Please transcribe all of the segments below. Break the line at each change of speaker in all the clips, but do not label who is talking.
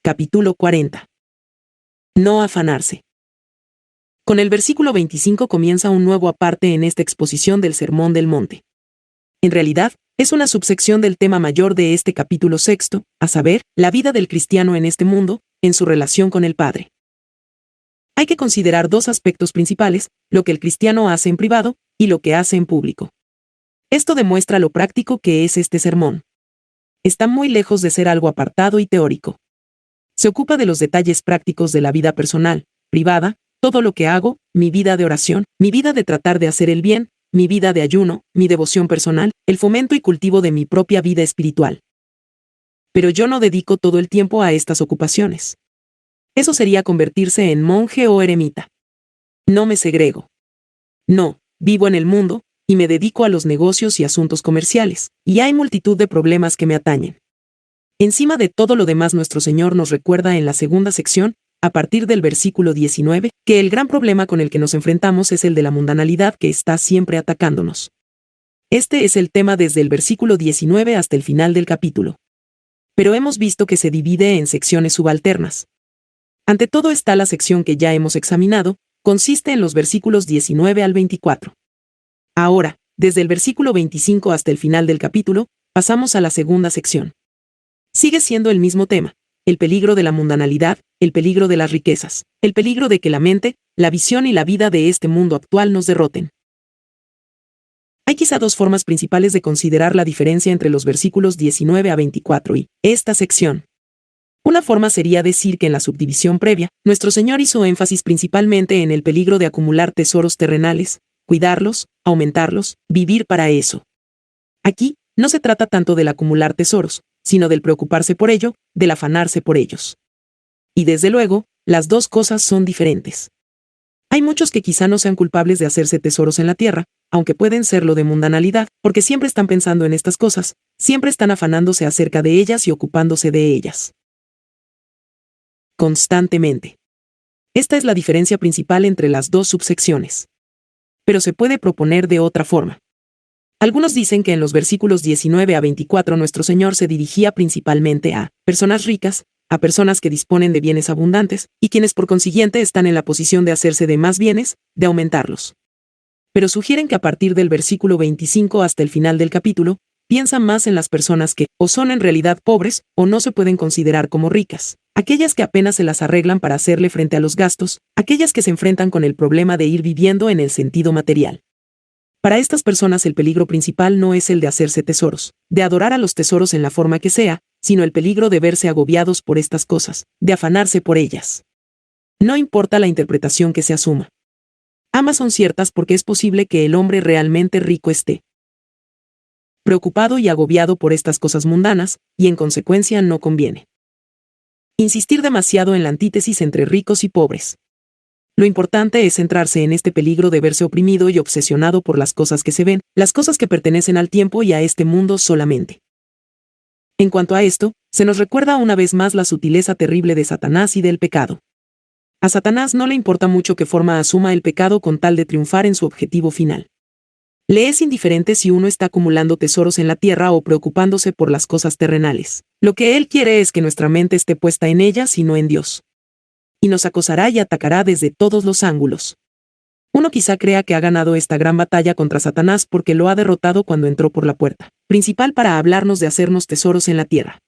Capítulo 40. No afanarse. Con el versículo 25 comienza un nuevo aparte en esta exposición del Sermón del Monte. En realidad, es una subsección del tema mayor de este capítulo 6, a saber, la vida del cristiano en este mundo, en su relación con el Padre. Hay que considerar dos aspectos principales, lo que el cristiano hace en privado y lo que hace en público. Esto demuestra lo práctico que es este sermón. Está muy lejos de ser algo apartado y teórico. Se ocupa de los detalles prácticos de la vida personal, privada, todo lo que hago, mi vida de oración, mi vida de tratar de hacer el bien, mi vida de ayuno, mi devoción personal, el fomento y cultivo de mi propia vida espiritual. Pero yo no dedico todo el tiempo a estas ocupaciones. Eso sería convertirse en monje o eremita. No me segrego. No, vivo en el mundo, y me dedico a los negocios y asuntos comerciales, y hay multitud de problemas que me atañen. Encima de todo lo demás, nuestro Señor nos recuerda en la segunda sección, a partir del versículo 19, que el gran problema con el que nos enfrentamos es el de la mundanalidad que está siempre atacándonos. Este es el tema desde el versículo 19 hasta el final del capítulo. Pero hemos visto que se divide en secciones subalternas. Ante todo está la sección que ya hemos examinado, consiste en los versículos 19 al 24. Ahora, desde el versículo 25 hasta el final del capítulo, pasamos a la segunda sección. Sigue siendo el mismo tema, el peligro de la mundanalidad, el peligro de las riquezas, el peligro de que la mente, la visión y la vida de este mundo actual nos derroten. Hay quizá dos formas principales de considerar la diferencia entre los versículos 19 a 24 y esta sección. Una forma sería decir que en la subdivisión previa, nuestro Señor hizo énfasis principalmente en el peligro de acumular tesoros terrenales, cuidarlos, aumentarlos, vivir para eso. Aquí, no se trata tanto del acumular tesoros, sino del preocuparse por ello, del afanarse por ellos. Y desde luego, las dos cosas son diferentes. Hay muchos que quizá no sean culpables de hacerse tesoros en la tierra, aunque pueden serlo de mundanalidad, porque siempre están pensando en estas cosas, siempre están afanándose acerca de ellas y ocupándose de ellas. Constantemente. Esta es la diferencia principal entre las dos subsecciones. Pero se puede proponer de otra forma. Algunos dicen que en los versículos 19 a 24 nuestro Señor se dirigía principalmente a personas ricas, a personas que disponen de bienes abundantes, y quienes por consiguiente están en la posición de hacerse de más bienes, de aumentarlos. Pero sugieren que a partir del versículo 25 hasta el final del capítulo, piensan más en las personas que o son en realidad pobres o no se pueden considerar como ricas, aquellas que apenas se las arreglan para hacerle frente a los gastos, aquellas que se enfrentan con el problema de ir viviendo en el sentido material. Para estas personas el peligro principal no es el de hacerse tesoros, de adorar a los tesoros en la forma que sea, sino el peligro de verse agobiados por estas cosas, de afanarse por ellas. No importa la interpretación que se asuma. Ambas son ciertas porque es posible que el hombre realmente rico esté preocupado y agobiado por estas cosas mundanas, y en consecuencia no conviene insistir demasiado en la antítesis entre ricos y pobres. Lo importante es centrarse en este peligro de verse oprimido y obsesionado por las cosas que se ven, las cosas que pertenecen al tiempo y a este mundo solamente. En cuanto a esto, se nos recuerda una vez más la sutileza terrible de Satanás y del pecado. A Satanás no le importa mucho qué forma asuma el pecado con tal de triunfar en su objetivo final. Le es indiferente si uno está acumulando tesoros en la tierra o preocupándose por las cosas terrenales. Lo que él quiere es que nuestra mente esté puesta en ellas y no en Dios. Y nos acosará y atacará desde todos los ángulos. Uno quizá crea que ha ganado esta gran batalla contra Satanás porque lo ha derrotado cuando entró por la puerta principal para hablarnos de hacernos tesoros en la tierra.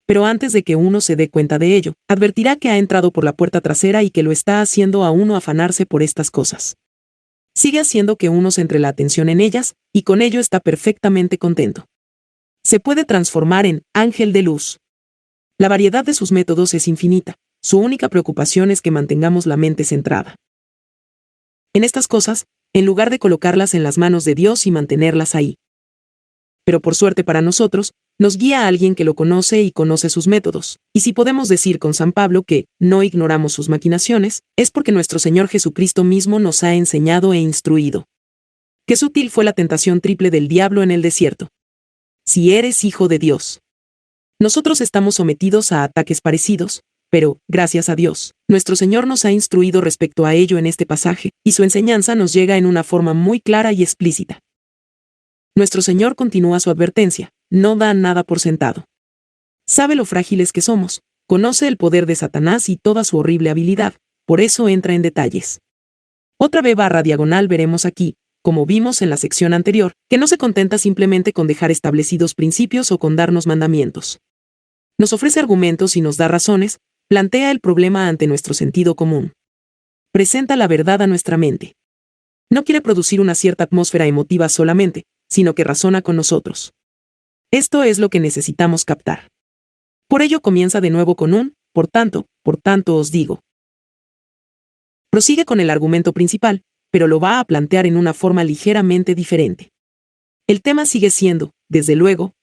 Pero antes de que uno se dé cuenta de ello, advertirá que ha entrado por la puerta trasera y que lo está haciendo a uno afanarse por estas cosas. Sigue haciendo que uno centre la atención en ellas, y con ello está perfectamente contento. Se puede transformar en ángel de luz. La variedad de sus métodos es infinita. Su única preocupación es que mantengamos la mente centrada en estas cosas, en lugar de colocarlas en las manos de Dios y mantenerlas ahí. Pero por suerte para nosotros, nos guía a alguien que lo conoce y conoce sus métodos, y si podemos decir con San Pablo que no ignoramos sus maquinaciones, es porque nuestro Señor Jesucristo mismo nos ha enseñado e instruido. Qué sutil fue la tentación triple del diablo en el desierto. Si eres hijo de Dios. Nosotros estamos sometidos a ataques parecidos, pero, gracias a Dios, nuestro Señor nos ha instruido respecto a ello en este pasaje, y su enseñanza nos llega en una forma muy clara y explícita. Nuestro Señor continúa su advertencia, no da nada por sentado. Sabe lo frágiles que somos, Conoce el poder de Satanás y toda su horrible habilidad, por eso entra en detalles. Otra B/diagonal veremos aquí, como vimos en la sección anterior, que no se contenta simplemente con dejar establecidos principios o con darnos mandamientos. Nos ofrece argumentos y nos da razones, plantea el problema ante nuestro sentido común. Presenta la verdad a nuestra mente. No quiere producir una cierta atmósfera emotiva solamente, sino que razona con nosotros. Esto es lo que necesitamos captar. Por ello comienza de nuevo con un, por tanto os digo. Prosigue con el argumento principal, pero lo va a plantear en una forma ligeramente diferente. El tema sigue siendo, desde luego,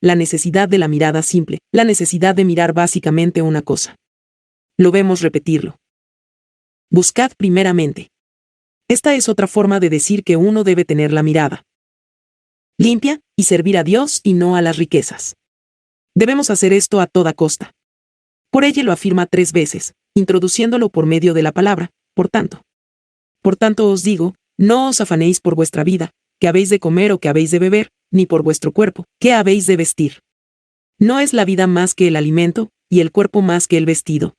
la necesidad de la mirada simple, la necesidad de mirar básicamente una cosa. Lo vemos repetirlo. Buscad primeramente. Esta es otra forma de decir que uno debe tener la mirada limpia y servir a Dios y no a las riquezas. Debemos hacer esto a toda costa. Por ello lo afirma 3 veces, introduciéndolo por medio de la palabra, por tanto. Por tanto os digo, no os afanéis por vuestra vida, qué habéis de comer o qué habéis de beber, ni por vuestro cuerpo, qué habéis de vestir. No es la vida más que el alimento, y el cuerpo más que el vestido.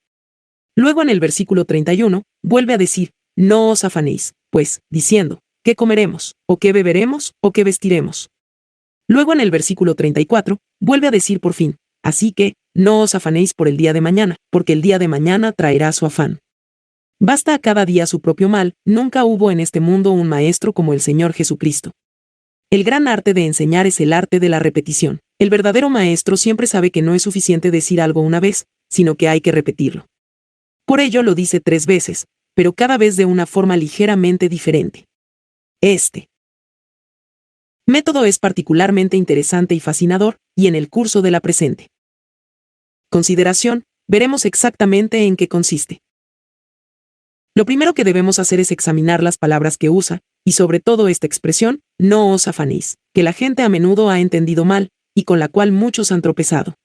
Luego en el versículo 31, vuelve a decir, no os afanéis, pues, diciendo, ¿qué comeremos, o qué beberemos, o qué vestiremos? Luego en el versículo 34, vuelve a decir por fin, así que, no os afanéis por el día de mañana, porque el día de mañana traerá su afán. Basta a cada día su propio mal, nunca hubo en este mundo un maestro como el Señor Jesucristo. El gran arte de enseñar es el arte de la repetición. El verdadero maestro siempre sabe que no es suficiente decir algo una vez, sino que hay que repetirlo. Por ello lo dice 3 veces, pero cada vez de una forma ligeramente diferente. Este método es particularmente interesante y fascinador, y en el curso de la presente consideración, veremos exactamente en qué consiste. Lo primero que debemos hacer es examinar las palabras que usa, y sobre todo esta expresión, no os afanéis, que la gente a menudo ha entendido mal, y con la cual muchos han tropezado.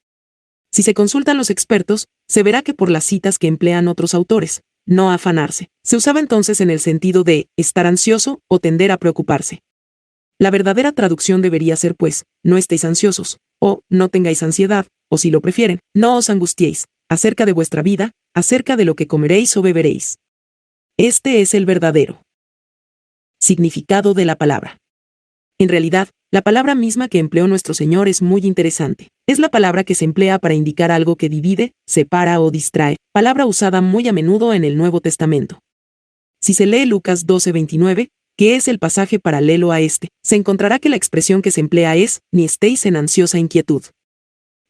Si se consultan los expertos, se verá que por las citas que emplean otros autores, no afanarse, se usaba entonces en el sentido de estar ansioso o tender a preocuparse. La verdadera traducción debería ser pues, no estéis ansiosos, o no tengáis ansiedad, o si lo prefieren, no os angustiéis, acerca de vuestra vida, acerca de lo que comeréis o beberéis. Este es el verdadero significado de la palabra. En realidad, la palabra misma que empleó nuestro Señor es muy interesante. Es la palabra que se emplea para indicar algo que divide, separa o distrae, palabra usada muy a menudo en el Nuevo Testamento. Si se lee Lucas 12:29, que es el pasaje paralelo a este, se encontrará que la expresión que se emplea es, ni estéis en ansiosa inquietud.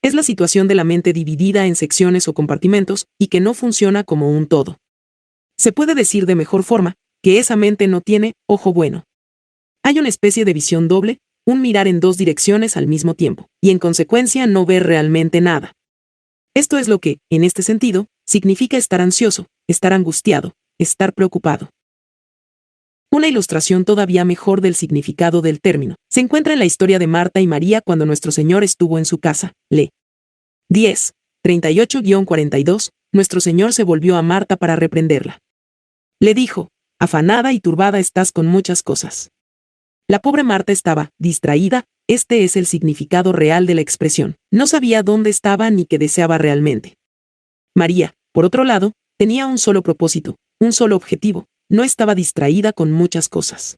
Es la situación de la mente dividida en secciones o compartimentos, y que no funciona como un todo. Se puede decir de mejor forma, que esa mente no tiene ojo bueno. Hay una especie de visión doble, un mirar en 2 direcciones al mismo tiempo, y en consecuencia no ver realmente nada. Esto es lo que, en este sentido, significa estar ansioso, estar angustiado, estar preocupado. Una ilustración todavía mejor del significado del término se encuentra en la historia de Marta y María cuando nuestro Señor estuvo en su casa. Lee 10, 38-42, nuestro Señor se volvió a Marta para reprenderla. Le dijo, afanada y turbada estás con muchas cosas. La pobre Marta estaba distraída, este es el significado real de la expresión. No sabía dónde estaba ni qué deseaba realmente. María, por otro lado, tenía un solo propósito, un solo objetivo, no estaba distraída con muchas cosas.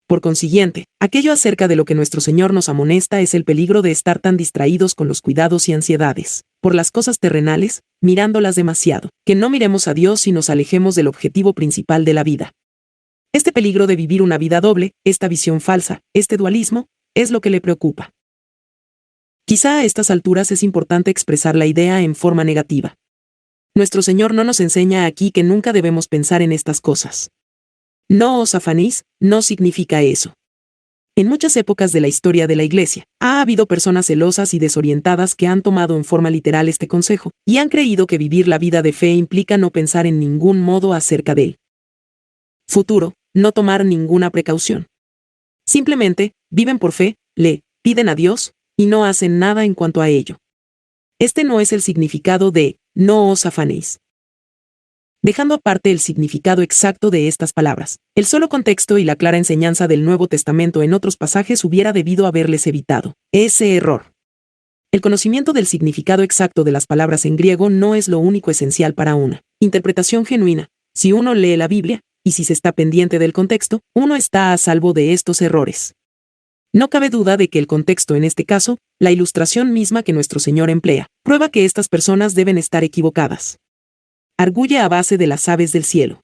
Por consiguiente, aquello acerca de lo que nuestro Señor nos amonesta es el peligro de estar tan distraídos con los cuidados y ansiedades, por las cosas terrenales, mirándolas demasiado, que no miremos a Dios y nos alejemos del objetivo principal de la vida. Este peligro de vivir una vida doble, esta visión falsa, este dualismo, es lo que le preocupa. Quizá a estas alturas es importante expresar la idea en forma negativa. Nuestro Señor no nos enseña aquí que nunca debemos pensar en estas cosas. No os afanéis, no significa eso. En muchas épocas de la historia de la Iglesia, ha habido personas celosas y desorientadas que han tomado en forma literal este consejo, y han creído que vivir la vida de fe implica no pensar en ningún modo acerca del futuro, no tomar ninguna precaución. Simplemente, viven por fe, le piden a Dios, y no hacen nada en cuanto a ello. Este no es el significado de, no os afanéis. Dejando aparte el significado exacto de estas palabras, el solo contexto y la clara enseñanza del Nuevo Testamento en otros pasajes hubiera debido haberles evitado ese error. El conocimiento del significado exacto de las palabras en griego no es lo único esencial para una interpretación genuina. Si uno lee la Biblia, y si se está pendiente del contexto, uno está a salvo de estos errores. No cabe duda de que el contexto en este caso, la ilustración misma que nuestro Señor emplea, prueba que estas personas deben estar equivocadas. Arguye a base de las aves del cielo.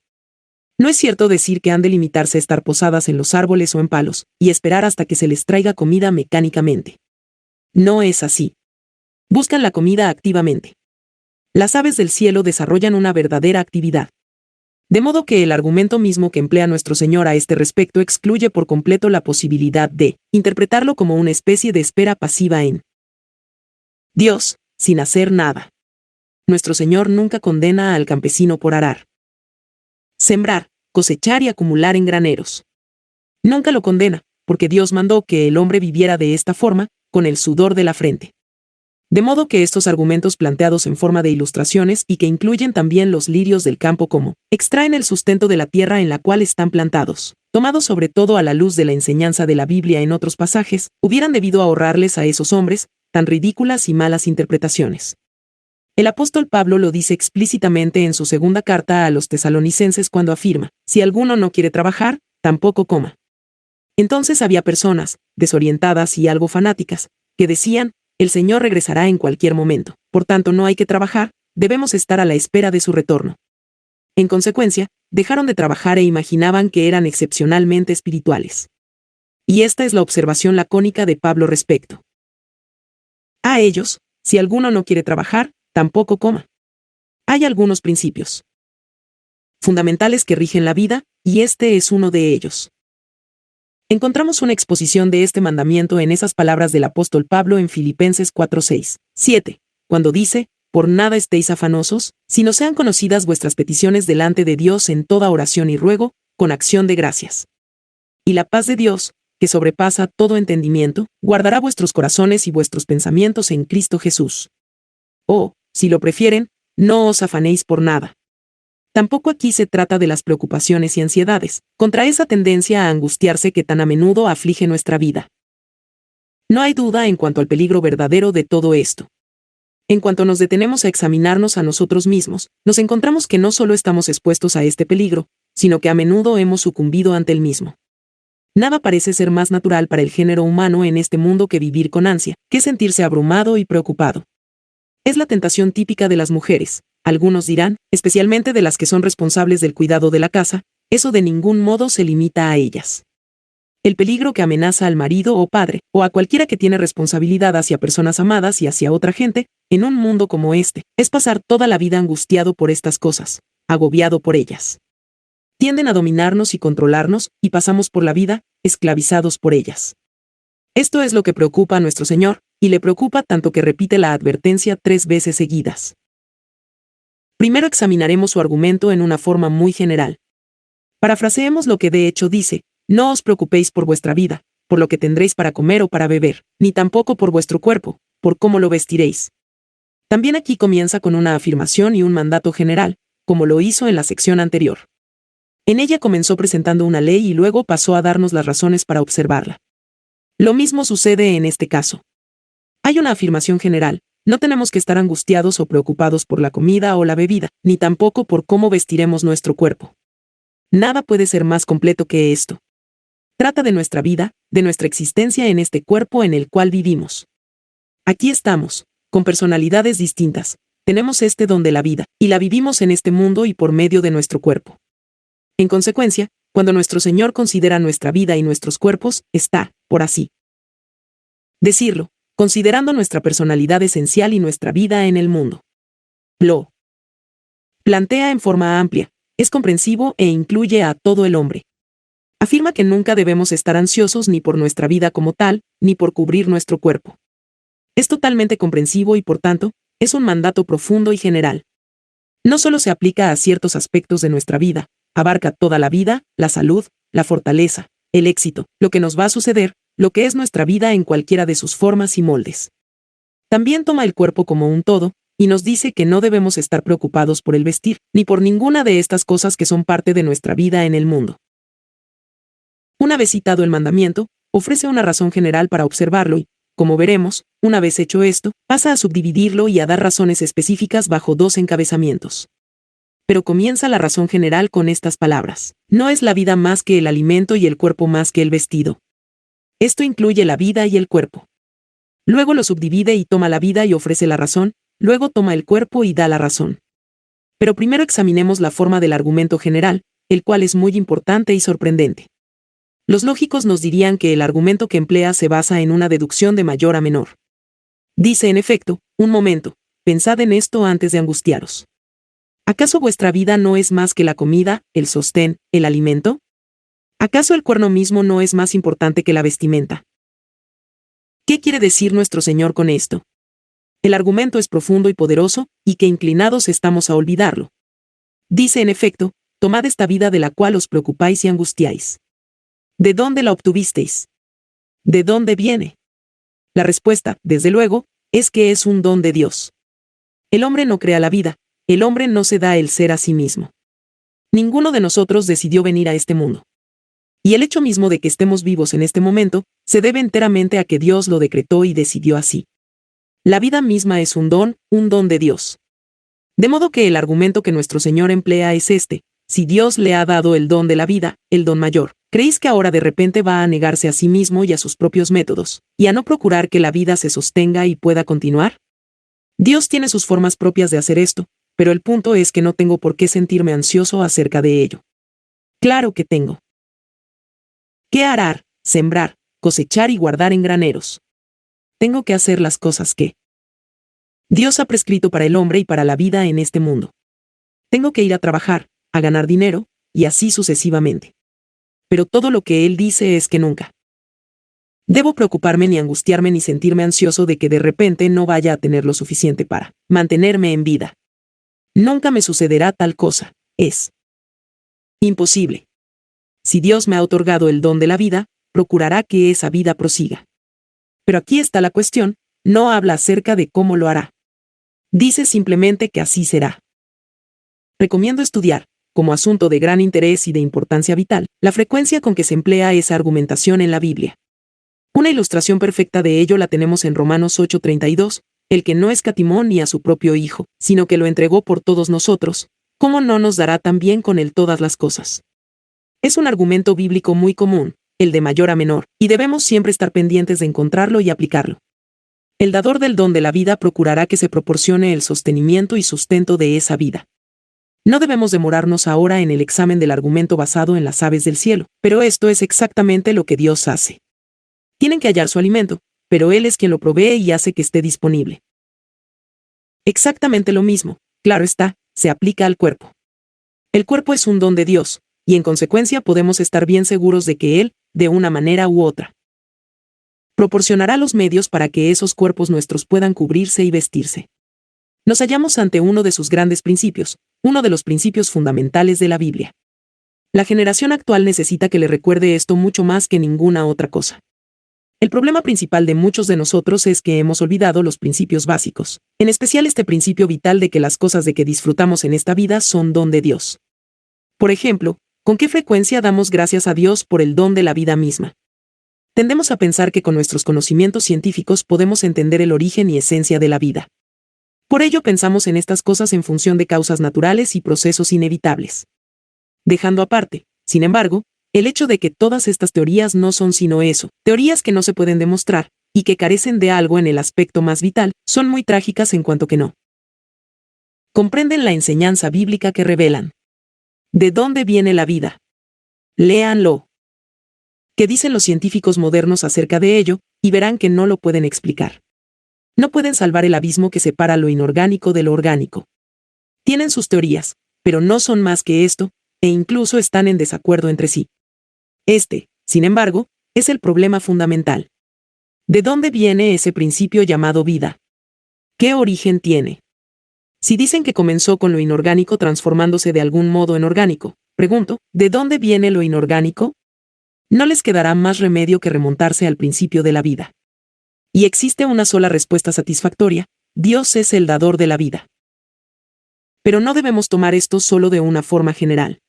No es cierto decir que han de limitarse a estar posadas en los árboles o en palos, y esperar hasta que se les traiga comida mecánicamente. No es así. Buscan la comida activamente. Las aves del cielo desarrollan una verdadera actividad. De modo que el argumento mismo que emplea nuestro Señor a este respecto excluye por completo la posibilidad de interpretarlo como una especie de espera pasiva en Dios, sin hacer nada. Nuestro Señor nunca condena al campesino por arar, sembrar, cosechar y acumular en graneros. Nunca lo condena, porque Dios mandó que el hombre viviera de esta forma, con el sudor de la frente. De modo que estos argumentos planteados en forma de ilustraciones y que incluyen también los lirios del campo como extraen el sustento de la tierra en la cual están plantados, tomados sobre todo a la luz de la enseñanza de la Biblia en otros pasajes, hubieran debido ahorrarles a esos hombres tan ridículas y malas interpretaciones. El apóstol Pablo lo dice explícitamente en su segunda carta a los tesalonicenses cuando afirma, si alguno no quiere trabajar, tampoco coma. Entonces había personas, desorientadas y algo fanáticas, que decían, el Señor regresará en cualquier momento, por tanto no hay que trabajar, debemos estar a la espera de su retorno. En consecuencia, dejaron de trabajar e imaginaban que eran excepcionalmente espirituales. Y esta es la observación lacónica de Pablo respecto a ellos, si alguno no quiere trabajar, tampoco coma. Hay algunos principios fundamentales que rigen la vida, y este es uno de ellos. Encontramos una exposición de este mandamiento en esas palabras del apóstol Pablo en Filipenses 4:6, 7, cuando dice, por nada estéis afanosos, sino sean conocidas vuestras peticiones delante de Dios en toda oración y ruego, con acción de gracias. Y la paz de Dios, que sobrepasa todo entendimiento, guardará vuestros corazones y vuestros pensamientos en Cristo Jesús. O, si lo prefieren, no os afanéis por nada. Tampoco aquí se trata de las preocupaciones y ansiedades, contra esa tendencia a angustiarse que tan a menudo aflige nuestra vida. No hay duda en cuanto al peligro verdadero de todo esto. En cuanto nos detenemos a examinarnos a nosotros mismos, nos encontramos que no solo estamos expuestos a este peligro, sino que a menudo hemos sucumbido ante el mismo. Nada parece ser más natural para el género humano en este mundo que vivir con ansia, que sentirse abrumado y preocupado. Es la tentación típica de las mujeres. Algunos dirán, especialmente de las que son responsables del cuidado de la casa, eso de ningún modo se limita a ellas. El peligro que amenaza al marido o padre, o a cualquiera que tiene responsabilidad hacia personas amadas y hacia otra gente, en un mundo como este, es pasar toda la vida angustiado por estas cosas, agobiado por ellas. Tienden a dominarnos y controlarnos, y pasamos por la vida, esclavizados por ellas. Esto es lo que preocupa a nuestro Señor, y le preocupa tanto que repite la advertencia 3 veces seguidas. Primero examinaremos su argumento en una forma muy general. Parafraseemos lo que de hecho dice, no os preocupéis por vuestra vida, por lo que tendréis para comer o para beber, ni tampoco por vuestro cuerpo, por cómo lo vestiréis. También aquí comienza con una afirmación y un mandato general, como lo hizo en la sección anterior. En ella comenzó presentando una ley y luego pasó a darnos las razones para observarla. Lo mismo sucede en este caso. Hay una afirmación general, no tenemos que estar angustiados o preocupados por la comida o la bebida, ni tampoco por cómo vestiremos nuestro cuerpo. Nada puede ser más completo que esto. Trata de nuestra vida, de nuestra existencia en este cuerpo en el cual vivimos. Aquí estamos, con personalidades distintas, tenemos este don de la vida, y la vivimos en este mundo y por medio de nuestro cuerpo. En consecuencia, cuando nuestro Señor considera nuestra vida y nuestros cuerpos, está, por así decirlo, considerando nuestra personalidad esencial y nuestra vida en el mundo. Lo plantea en forma amplia, es comprensivo e incluye a todo el hombre. Afirma que nunca debemos estar ansiosos ni por nuestra vida como tal, ni por cubrir nuestro cuerpo. Es totalmente comprensivo y por tanto, es un mandato profundo y general. No solo se aplica a ciertos aspectos de nuestra vida, abarca toda la vida, la salud, la fortaleza, el éxito, lo que nos va a suceder, lo que es nuestra vida en cualquiera de sus formas y moldes. También toma el cuerpo como un todo, y nos dice que no debemos estar preocupados por el vestir, ni por ninguna de estas cosas que son parte de nuestra vida en el mundo. Una vez citado el mandamiento, ofrece una razón general para observarlo y, como veremos, una vez hecho esto, pasa a subdividirlo y a dar razones específicas bajo dos encabezamientos. Pero comienza la razón general con estas palabras: no es la vida más que el alimento y el cuerpo más que el vestido. Esto incluye la vida y el cuerpo. Luego lo subdivide y toma la vida y ofrece la razón, luego toma el cuerpo y da la razón. Pero primero examinemos la forma del argumento general, el cual es muy importante y sorprendente. Los lógicos nos dirían que el argumento que emplea se basa en una deducción de mayor a menor. Dice en efecto: un momento, pensad en esto antes de angustiaros. ¿Acaso vuestra vida no es más que la comida, el sostén, el alimento? ¿Acaso el cuerno mismo no es más importante que la vestimenta? ¿Qué quiere decir nuestro Señor con esto? El argumento es profundo y poderoso, y que inclinados estamos a olvidarlo. Dice en efecto: tomad esta vida de la cual os preocupáis y angustiáis. ¿De dónde la obtuvisteis? ¿De dónde viene? La respuesta, desde luego, es que es un don de Dios. El hombre no crea la vida, el hombre no se da el ser a sí mismo. Ninguno de nosotros decidió venir a este mundo. Y el hecho mismo de que estemos vivos en este momento, se debe enteramente a que Dios lo decretó y decidió así. La vida misma es un don de Dios. De modo que el argumento que nuestro Señor emplea es este: si Dios le ha dado el don de la vida, el don mayor, ¿creéis que ahora de repente va a negarse a sí mismo y a sus propios métodos, y a no procurar que la vida se sostenga y pueda continuar? Dios tiene sus formas propias de hacer esto, pero el punto es que no tengo por qué sentirme ansioso acerca de ello. Claro que tengo. ¿Qué arar, sembrar, cosechar y guardar en graneros? Tengo que hacer las cosas que Dios ha prescrito para el hombre y para la vida en este mundo. Tengo que ir a trabajar, a ganar dinero, y así sucesivamente. Pero todo lo que Él dice es que nunca debo preocuparme ni angustiarme ni sentirme ansioso de que de repente no vaya a tener lo suficiente para mantenerme en vida. Nunca me sucederá tal cosa. Es imposible. Si Dios me ha otorgado el don de la vida, procurará que esa vida prosiga. Pero aquí está la cuestión: no habla acerca de cómo lo hará. Dice simplemente que así será. Recomiendo estudiar, como asunto de gran interés y de importancia vital, la frecuencia con que se emplea esa argumentación en la Biblia. Una ilustración perfecta de ello la tenemos en Romanos 8:32, el que no escatimó ni a su propio Hijo, sino que lo entregó por todos nosotros, ¿cómo no nos dará también con él todas las cosas? Es un argumento bíblico muy común, el de mayor a menor, y debemos siempre estar pendientes de encontrarlo y aplicarlo. El dador del don de la vida procurará que se proporcione el sostenimiento y sustento de esa vida. No debemos demorarnos ahora en el examen del argumento basado en las aves del cielo, pero esto es exactamente lo que Dios hace. Tienen que hallar su alimento, pero Él es quien lo provee y hace que esté disponible. Exactamente lo mismo, claro está, se aplica al cuerpo. El cuerpo es un don de Dios, y en consecuencia podemos estar bien seguros de que Él, de una manera u otra, proporcionará los medios para que esos cuerpos nuestros puedan cubrirse y vestirse. Nos hallamos ante uno de sus grandes principios, uno de los principios fundamentales de la Biblia. La generación actual necesita que le recuerde esto mucho más que ninguna otra cosa. El problema principal de muchos de nosotros es que hemos olvidado los principios básicos, en especial este principio vital de que las cosas de que disfrutamos en esta vida son don de Dios. Por ejemplo, ¿con qué frecuencia damos gracias a Dios por el don de la vida misma? Tendemos a pensar que con nuestros conocimientos científicos podemos entender el origen y esencia de la vida. Por ello pensamos en estas cosas en función de causas naturales y procesos inevitables. Dejando aparte, sin embargo, el hecho de que todas estas teorías no son sino eso, teorías que no se pueden demostrar, y que carecen de algo en el aspecto más vital, son muy trágicas en cuanto que no comprenden la enseñanza bíblica que revelan. ¿De dónde viene la vida? Léanlo. ¿Qué dicen los científicos modernos acerca de ello? Y verán que no lo pueden explicar. No pueden salvar el abismo que separa lo inorgánico de lo orgánico. Tienen sus teorías, pero no son más que esto, e incluso están en desacuerdo entre sí. Sin embargo, es el problema fundamental. ¿De dónde viene ese principio llamado vida? ¿Qué origen tiene? Si dicen que comenzó con lo inorgánico transformándose de algún modo en orgánico, pregunto, ¿de dónde viene lo inorgánico? No les quedará más remedio que remontarse al principio de la vida. Y existe una sola respuesta satisfactoria: Dios es el dador de la vida. Pero no debemos tomar esto solo de una forma general.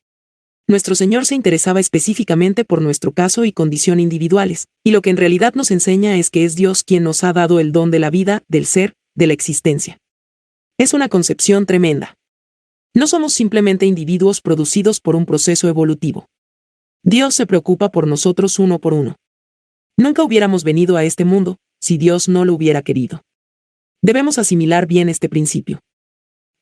Nuestro Señor se interesaba específicamente por nuestro caso y condición individuales, y lo que en realidad nos enseña es que es Dios quien nos ha dado el don de la vida, del ser, de la existencia. Es una concepción tremenda. No somos simplemente individuos producidos por un proceso evolutivo. Dios se preocupa por nosotros uno por uno. Nunca hubiéramos venido a este mundo si Dios no lo hubiera querido. Debemos asimilar bien este principio.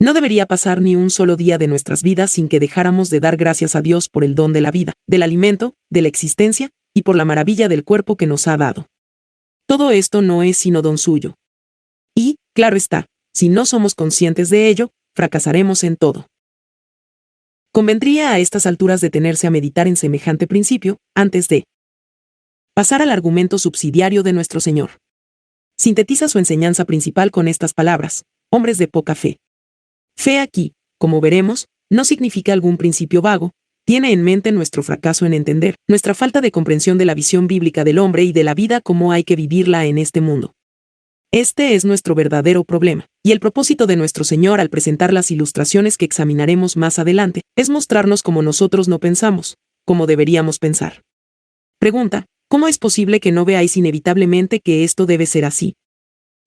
No debería pasar ni un solo día de nuestras vidas sin que dejáramos de dar gracias a Dios por el don de la vida, del alimento, de la existencia, y por la maravilla del cuerpo que nos ha dado. Todo esto no es sino don suyo. Y, claro está, si no somos conscientes de ello, fracasaremos en todo. Convendría a estas alturas detenerse a meditar en semejante principio, antes de pasar al argumento subsidiario de nuestro Señor. Sintetiza su enseñanza principal con estas palabras: hombres de poca fe. Fe aquí, como veremos, no significa algún principio vago, tiene en mente nuestro fracaso en entender, nuestra falta de comprensión de la visión bíblica del hombre y de la vida como hay que vivirla en este mundo. Este es nuestro verdadero problema, y el propósito de nuestro Señor al presentar las ilustraciones que examinaremos más adelante, es mostrarnos cómo nosotros no pensamos, como deberíamos pensar. Pregunta: ¿cómo es posible que no veáis inevitablemente que esto debe ser así?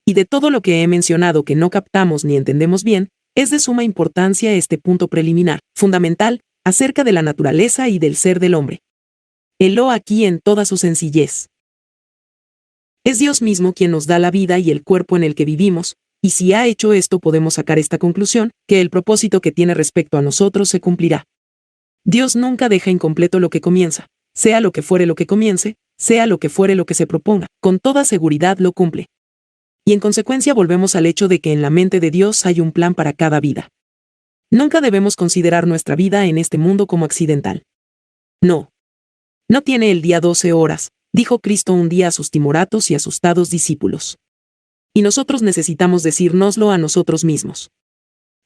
Y de todo lo que he mencionado que no captamos ni entendemos bien, es de suma importancia este punto preliminar, fundamental, acerca de la naturaleza y del ser del hombre. Helo aquí en toda su sencillez. Es Dios mismo quien nos da la vida y el cuerpo en el que vivimos, y si ha hecho esto podemos sacar esta conclusión, que el propósito que tiene respecto a nosotros se cumplirá. Dios nunca deja incompleto lo que comienza, sea lo que fuere lo que comience, sea lo que fuere lo que se proponga, con toda seguridad lo cumple. Y en consecuencia volvemos al hecho de que en la mente de Dios hay un plan para cada vida. Nunca debemos considerar nuestra vida en este mundo como accidental. No. No tiene el día 12 horas, dijo Cristo un día a sus timoratos y asustados discípulos. Y nosotros necesitamos decírnoslo a nosotros mismos.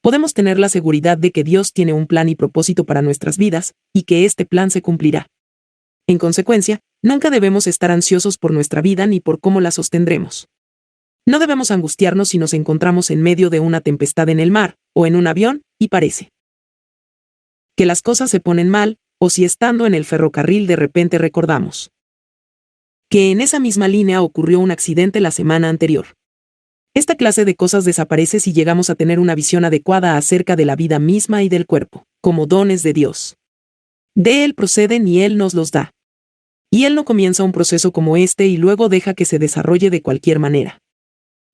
Podemos tener la seguridad de que Dios tiene un plan y propósito para nuestras vidas, y que este plan se cumplirá. En consecuencia, nunca debemos estar ansiosos por nuestra vida ni por cómo la sostendremos. No debemos angustiarnos si nos encontramos en medio de una tempestad en el mar, o en un avión, y parece que las cosas se ponen mal, o si estando en el ferrocarril de repente recordamos que en esa misma línea ocurrió un accidente la semana anterior. Esta clase de cosas desaparece si llegamos a tener una visión adecuada acerca de la vida misma y del cuerpo, como dones de Dios. De Él proceden y Él nos los da. Y Él no comienza un proceso como este y luego deja que se desarrolle de cualquier manera.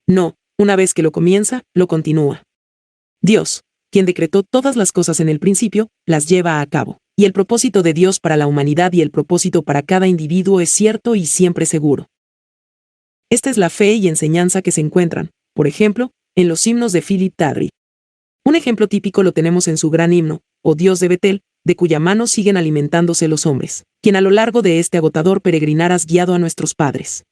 No, una vez que lo comienza, lo continúa. Dios, quien decretó todas las cosas en el principio, las lleva a cabo. Y el propósito de Dios para la humanidad y el propósito para cada individuo es cierto y siempre seguro. Esta es la fe y enseñanza que se encuentran, por ejemplo, en los himnos de Philip Tadry. Un ejemplo típico lo tenemos en su gran himno, Oh Dios de Betel, de cuya mano siguen alimentándose los hombres, quien a lo largo de este agotador peregrinar has guiado a nuestros padres.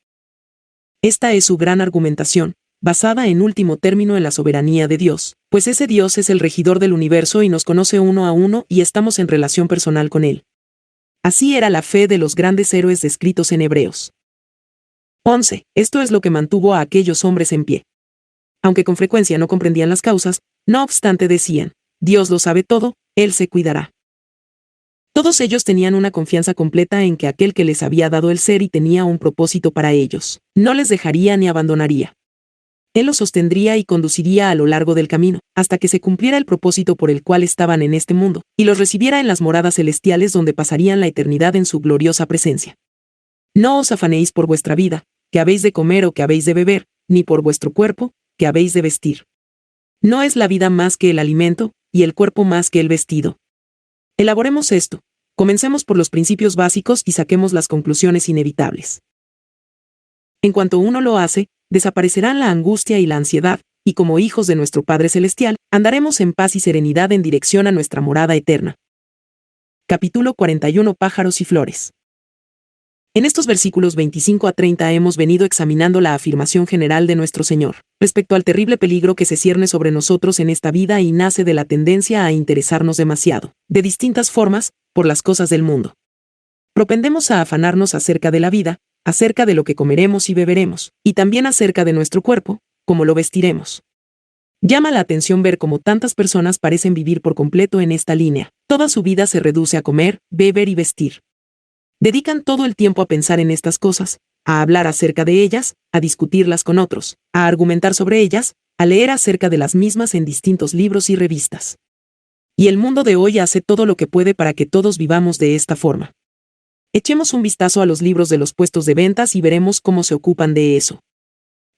Esta es su gran argumentación, basada en último término en la soberanía de Dios, pues ese Dios es el regidor del universo y nos conoce uno a uno y estamos en relación personal con Él. Así era la fe de los grandes héroes descritos en Hebreos 11. Esto es lo que mantuvo a aquellos hombres en pie. Aunque con frecuencia no comprendían las causas, no obstante decían: Dios lo sabe todo, Él se cuidará. Todos ellos tenían una confianza completa en que aquel que les había dado el ser y tenía un propósito para ellos, no les dejaría ni abandonaría. Él los sostendría y conduciría a lo largo del camino, hasta que se cumpliera el propósito por el cual estaban en este mundo, y los recibiera en las moradas celestiales donde pasarían la eternidad en su gloriosa presencia. No os afanéis por vuestra vida, que habéis de comer o que habéis de beber, ni por vuestro cuerpo, que habéis de vestir. No es la vida más que el alimento, y el cuerpo más que el vestido. Elaboremos esto, comencemos por los principios básicos y saquemos las conclusiones inevitables. En cuanto uno lo hace, desaparecerán la angustia y la ansiedad, y como hijos de nuestro Padre Celestial, andaremos en paz y serenidad en dirección a nuestra morada eterna. Capítulo 41. Pájaros y flores. En estos versículos 25 a 30 hemos venido examinando la afirmación general de nuestro Señor, respecto al terrible peligro que se cierne sobre nosotros en esta vida y nace de la tendencia a interesarnos demasiado, de distintas formas, por las cosas del mundo. Propendemos a afanarnos acerca de la vida, acerca de lo que comeremos y beberemos, y también acerca de nuestro cuerpo, cómo lo vestiremos. Llama la atención ver cómo tantas personas parecen vivir por completo en esta línea. Toda su vida se reduce a comer, beber y vestir. Dedican todo el tiempo a pensar en estas cosas, a hablar acerca de ellas, a discutirlas con otros, a argumentar sobre ellas, a leer acerca de las mismas en distintos libros y revistas. Y el mundo de hoy hace todo lo que puede para que todos vivamos de esta forma. Echemos un vistazo a los libros de los puestos de ventas y veremos cómo se ocupan de eso.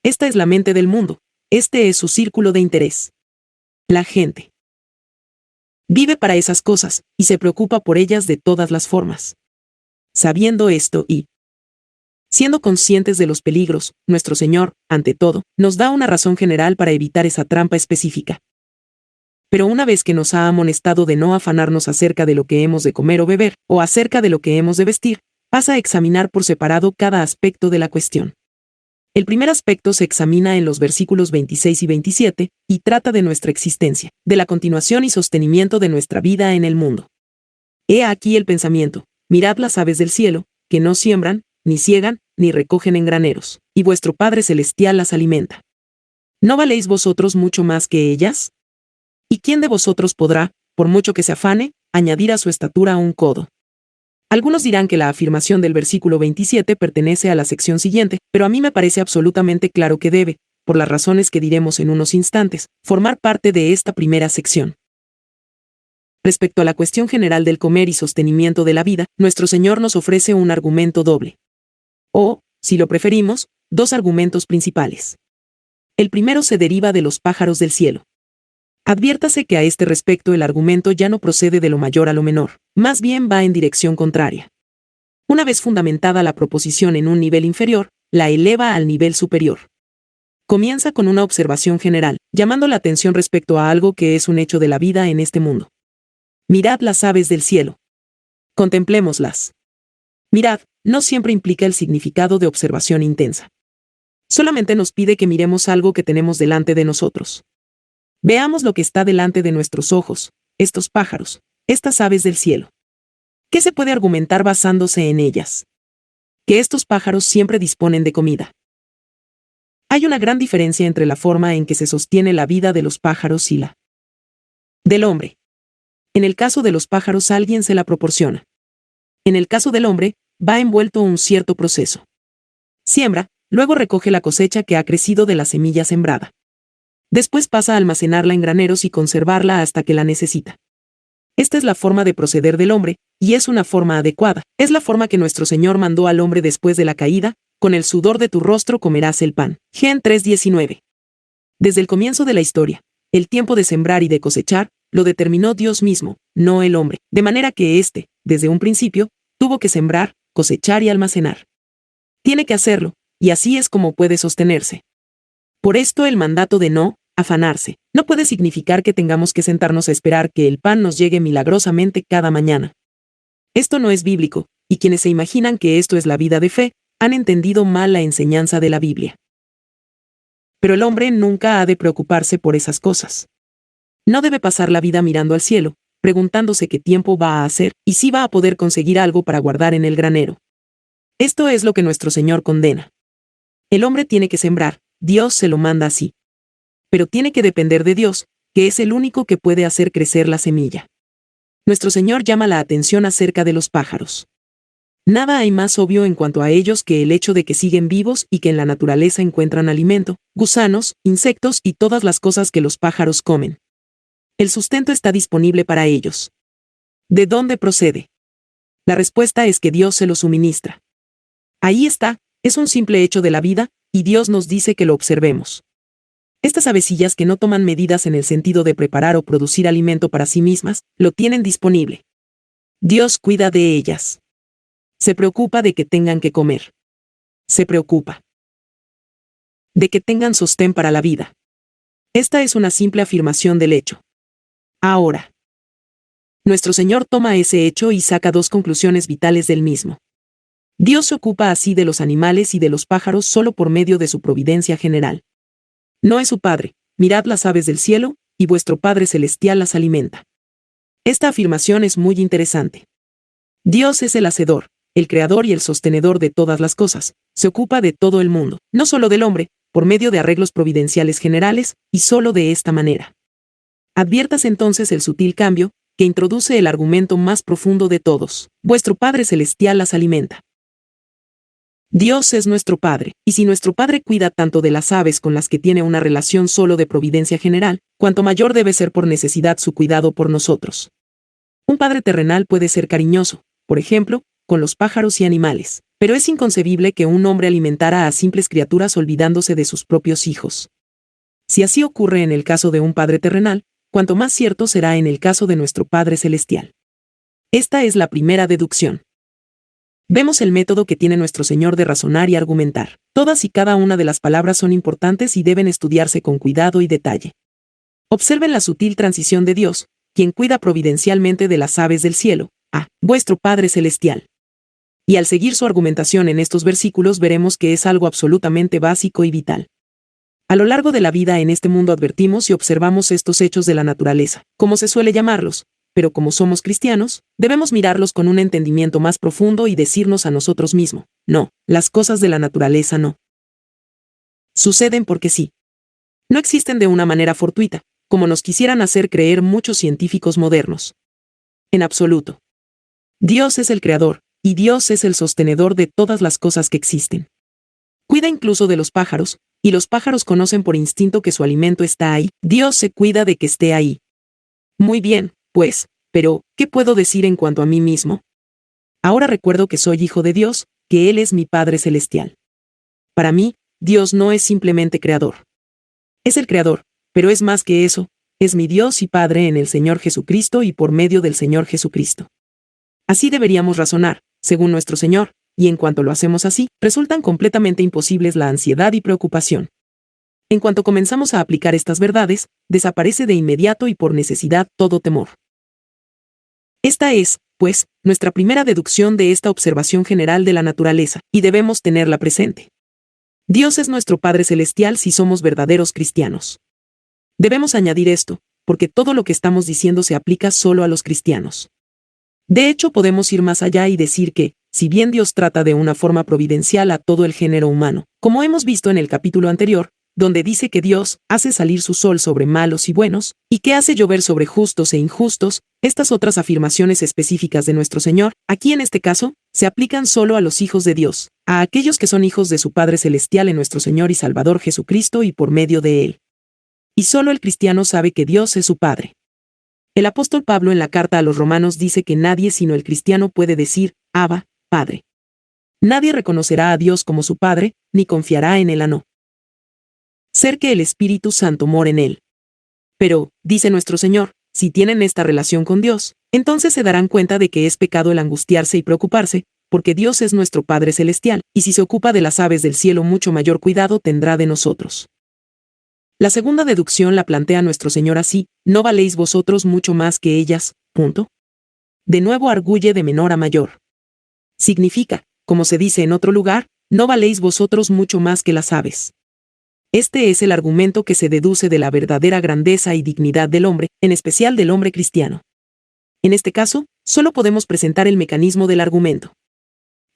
Esta es la mente del mundo. Este es su círculo de interés. La gente vive para esas cosas, y se preocupa por ellas de todas las formas. Sabiendo esto y siendo conscientes de los peligros, nuestro Señor, ante todo, nos da una razón general para evitar esa trampa específica. Pero una vez que nos ha amonestado de no afanarnos acerca de lo que hemos de comer o beber, o acerca de lo que hemos de vestir, pasa a examinar por separado cada aspecto de la cuestión. El primer aspecto se examina en los versículos 26 y 27, y trata de nuestra existencia, de la continuación y sostenimiento de nuestra vida en el mundo. He aquí el pensamiento: mirad las aves del cielo, que no siembran, ni siegan, ni recogen en graneros, y vuestro Padre Celestial las alimenta. ¿No valéis vosotros mucho más que ellas? ¿Y quién de vosotros podrá, por mucho que se afane, añadir a su estatura un codo? Algunos dirán que la afirmación del versículo 27 pertenece a la sección siguiente, pero a mí me parece absolutamente claro que debe, por las razones que diremos en unos instantes, formar parte de esta primera sección. Respecto a la cuestión general del comer y sostenimiento de la vida, nuestro Señor nos ofrece un argumento doble. O, si lo preferimos, dos argumentos principales. El primero se deriva de los pájaros del cielo. Adviértase que a este respecto el argumento ya no procede de lo mayor a lo menor, más bien va en dirección contraria. Una vez fundamentada la proposición en un nivel inferior, la eleva al nivel superior. Comienza con una observación general, llamando la atención respecto a algo que es un hecho de la vida en este mundo. Mirad las aves del cielo. Contemplémoslas. Mirad, no siempre implica el significado de observación intensa. Solamente nos pide que miremos algo que tenemos delante de nosotros. Veamos lo que está delante de nuestros ojos, estos pájaros, estas aves del cielo. ¿Qué se puede argumentar basándose en ellas? Que estos pájaros siempre disponen de comida. Hay una gran diferencia entre la forma en que se sostiene la vida de los pájaros y la del hombre. En el caso de los pájaros alguien se la proporciona. En el caso del hombre, va envuelto un cierto proceso. Siembra, luego recoge la cosecha que ha crecido de la semilla sembrada. Después pasa a almacenarla en graneros y conservarla hasta que la necesita. Esta es la forma de proceder del hombre, y es una forma adecuada. Es la forma que nuestro Señor mandó al hombre después de la caída: con el sudor de tu rostro comerás el pan. Gen 3:19. Desde el comienzo de la historia, el tiempo de sembrar y de cosechar, lo determinó Dios mismo, no el hombre, de manera que éste, desde un principio, tuvo que sembrar, cosechar y almacenar. Tiene que hacerlo, y así es como puede sostenerse. Por esto el mandato de no afanarse no puede significar que tengamos que sentarnos a esperar que el pan nos llegue milagrosamente cada mañana. Esto no es bíblico, y quienes se imaginan que esto es la vida de fe, han entendido mal la enseñanza de la Biblia. Pero el hombre nunca ha de preocuparse por esas cosas. No debe pasar la vida mirando al cielo, preguntándose qué tiempo va a hacer, y si va a poder conseguir algo para guardar en el granero. Esto es lo que nuestro Señor condena. El hombre tiene que sembrar, Dios se lo manda así. Pero tiene que depender de Dios, que es el único que puede hacer crecer la semilla. Nuestro Señor llama la atención acerca de los pájaros. Nada hay más obvio en cuanto a ellos que el hecho de que siguen vivos y que en la naturaleza encuentran alimento, gusanos, insectos y todas las cosas que los pájaros comen. El sustento está disponible para ellos. ¿De dónde procede? La respuesta es que Dios se lo suministra. Ahí está, es un simple hecho de la vida, y Dios nos dice que lo observemos. Estas avecillas que no toman medidas en el sentido de preparar o producir alimento para sí mismas, lo tienen disponible. Dios cuida de ellas. Se preocupa de que tengan que comer. Se preocupa de que tengan sostén para la vida. Esta es una simple afirmación del hecho. Ahora, nuestro Señor toma ese hecho y saca dos conclusiones vitales del mismo. Dios se ocupa así de los animales y de los pájaros solo por medio de su providencia general. No es su Padre: mirad las aves del cielo, y vuestro Padre Celestial las alimenta. Esta afirmación es muy interesante. Dios es el hacedor, el creador y el sostenedor de todas las cosas, se ocupa de todo el mundo, no solo del hombre, por medio de arreglos providenciales generales, y solo de esta manera. Adviertas entonces el sutil cambio, que introduce el argumento más profundo de todos. Vuestro Padre Celestial las alimenta. Dios es nuestro Padre, y si nuestro Padre cuida tanto de las aves con las que tiene una relación solo de providencia general, cuanto mayor debe ser por necesidad su cuidado por nosotros. Un padre terrenal puede ser cariñoso, por ejemplo, con los pájaros y animales, pero es inconcebible que un hombre alimentara a simples criaturas olvidándose de sus propios hijos. Si así ocurre en el caso de un padre terrenal, cuanto más cierto será en el caso de nuestro Padre Celestial. Esta es la primera deducción. Vemos el método que tiene nuestro Señor de razonar y argumentar. Todas y cada una de las palabras son importantes y deben estudiarse con cuidado y detalle. Observen la sutil transición de Dios, quien cuida providencialmente de las aves del cielo, a vuestro Padre Celestial. Y al seguir su argumentación en estos versículos veremos que es algo absolutamente básico y vital. A lo largo de la vida en este mundo advertimos y observamos estos hechos de la naturaleza, como se suele llamarlos, pero como somos cristianos, debemos mirarlos con un entendimiento más profundo y decirnos a nosotros mismos, no, las cosas de la naturaleza no suceden porque sí. No existen de una manera fortuita, como nos quisieran hacer creer muchos científicos modernos. En absoluto. Dios es el creador, y Dios es el sostenedor de todas las cosas que existen. Cuida incluso de los pájaros, y los pájaros conocen por instinto que su alimento está ahí. Dios se cuida de que esté ahí. Muy bien, pues, pero, ¿qué puedo decir en cuanto a mí mismo? Ahora recuerdo que soy hijo de Dios, que Él es mi Padre Celestial. Para mí, Dios no es simplemente creador. Es el creador, pero es más que eso, es mi Dios y Padre en el Señor Jesucristo y por medio del Señor Jesucristo. Así deberíamos razonar, según nuestro Señor, y en cuanto lo hacemos así, resultan completamente imposibles la ansiedad y preocupación. En cuanto comenzamos a aplicar estas verdades, desaparece de inmediato y por necesidad todo temor. Esta es, pues, nuestra primera deducción de esta observación general de la naturaleza, y debemos tenerla presente. Dios es nuestro Padre Celestial si somos verdaderos cristianos. Debemos añadir esto, porque todo lo que estamos diciendo se aplica solo a los cristianos. De hecho, podemos ir más allá y decir que, si bien Dios trata de una forma providencial a todo el género humano, como hemos visto en el capítulo anterior, donde dice que Dios hace salir su sol sobre malos y buenos, y que hace llover sobre justos e injustos, estas otras afirmaciones específicas de nuestro Señor, aquí en este caso, se aplican solo a los hijos de Dios, a aquellos que son hijos de su Padre Celestial en nuestro Señor y Salvador Jesucristo y por medio de Él. Y solo el cristiano sabe que Dios es su Padre. El apóstol Pablo en la carta a los Romanos dice que nadie sino el cristiano puede decir, Abba, Padre. Nadie reconocerá a Dios como su Padre, ni confiará en Él a no ser que el Espíritu Santo mora en él. Pero, dice nuestro Señor, si tienen esta relación con Dios, entonces se darán cuenta de que es pecado el angustiarse y preocuparse, porque Dios es nuestro Padre Celestial, y si se ocupa de las aves del cielo mucho mayor cuidado tendrá de nosotros. La segunda deducción la plantea nuestro Señor así, no valéis vosotros mucho más que ellas, punto. De nuevo arguye de menor a mayor. Significa, como se dice en otro lugar, no valéis vosotros mucho más que las aves. Este es el argumento que se deduce de la verdadera grandeza y dignidad del hombre, en especial del hombre cristiano. En este caso, solo podemos presentar el mecanismo del argumento.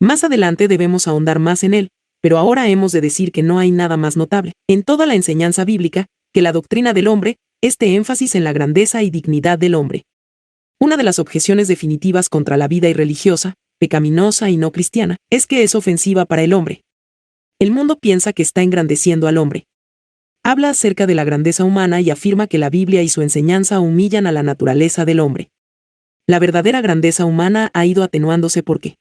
Más adelante debemos ahondar más en él, pero ahora hemos de decir que no hay nada más notable, en toda la enseñanza bíblica, que la doctrina del hombre, este énfasis en la grandeza y dignidad del hombre. Una de las objeciones definitivas contra la vida irreligiosa, pecaminosa y no cristiana, es que es ofensiva para el hombre. El mundo piensa que está engrandeciendo al hombre. Habla acerca de la grandeza humana y afirma que la Biblia y su enseñanza humillan a la naturaleza del hombre. La verdadera grandeza humana ha ido atenuándose porque,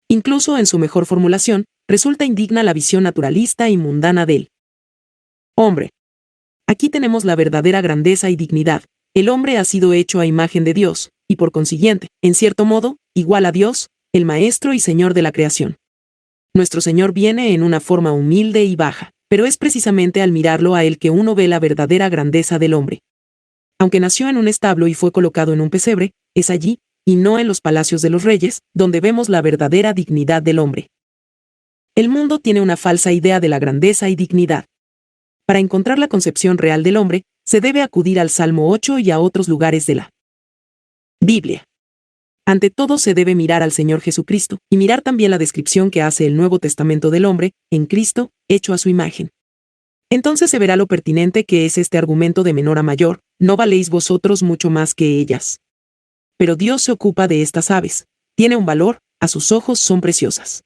incluso en su mejor formulación, resulta indigna la visión naturalista y mundana del hombre. Aquí tenemos la verdadera grandeza y dignidad. El hombre ha sido hecho a imagen de Dios, y por consiguiente, en cierto modo, igual a Dios, el Maestro y Señor de la creación. Nuestro Señor viene en una forma humilde y baja, pero es precisamente al mirarlo a Él que uno ve la verdadera grandeza del hombre. Aunque nació en un establo y fue colocado en un pesebre, es allí, y no en los palacios de los reyes, donde vemos la verdadera dignidad del hombre. El mundo tiene una falsa idea de la grandeza y dignidad. Para encontrar la concepción real del hombre, se debe acudir al Salmo 8 y a otros lugares de la Biblia. Ante todo se debe mirar al Señor Jesucristo, y mirar también la descripción que hace el Nuevo Testamento del hombre, en Cristo, hecho a su imagen. Entonces se verá lo pertinente que es este argumento de menor a mayor: no valéis vosotros mucho más que ellas. Pero Dios se ocupa de estas aves, tiene un valor, a sus ojos son preciosas.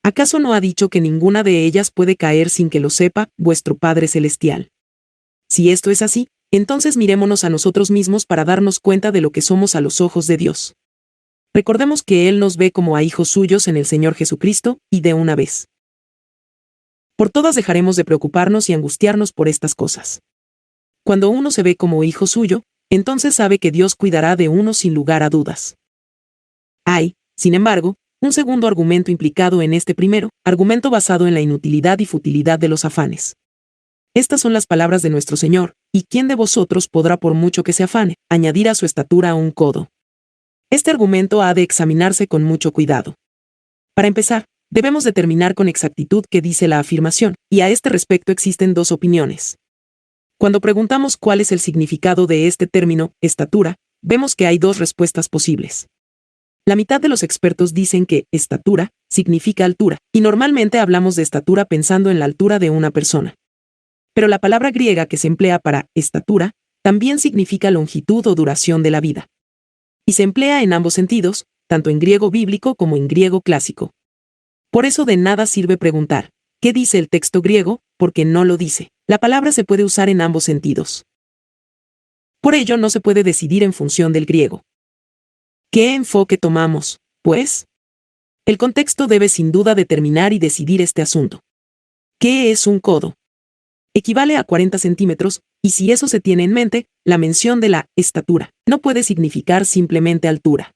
¿Acaso no ha dicho que ninguna de ellas puede caer sin que lo sepa vuestro Padre Celestial? Si esto es así, entonces mirémonos a nosotros mismos para darnos cuenta de lo que somos a los ojos de Dios. Recordemos que Él nos ve como a hijos suyos en el Señor Jesucristo, y de una vez. Por todas dejaremos de preocuparnos y angustiarnos por estas cosas. Cuando uno se ve como hijo suyo, entonces sabe que Dios cuidará de uno sin lugar a dudas. Hay, sin embargo, un segundo argumento implicado en este primero, argumento basado en la inutilidad y futilidad de los afanes. Estas son las palabras de nuestro Señor: ¿y quién de vosotros podrá, por mucho que se afane, añadir a su estatura un codo? Este argumento ha de examinarse con mucho cuidado. Para empezar, debemos determinar con exactitud qué dice la afirmación, y a este respecto existen dos opiniones. Cuando preguntamos cuál es el significado de este término, estatura, vemos que hay dos respuestas posibles. La mitad de los expertos dicen que estatura significa altura, y normalmente hablamos de estatura pensando en la altura de una persona. Pero la palabra griega que se emplea para estatura también significa longitud o duración de la vida. Y se emplea en ambos sentidos, tanto en griego bíblico como en griego clásico. Por eso de nada sirve preguntar, ¿qué dice el texto griego?, porque no lo dice. La palabra se puede usar en ambos sentidos. Por ello no se puede decidir en función del griego. ¿Qué enfoque tomamos, pues? El contexto debe sin duda determinar y decidir este asunto. ¿Qué es un codo? Equivale a 40 centímetros, y si eso se tiene en mente, la mención de la estatura no puede significar simplemente altura.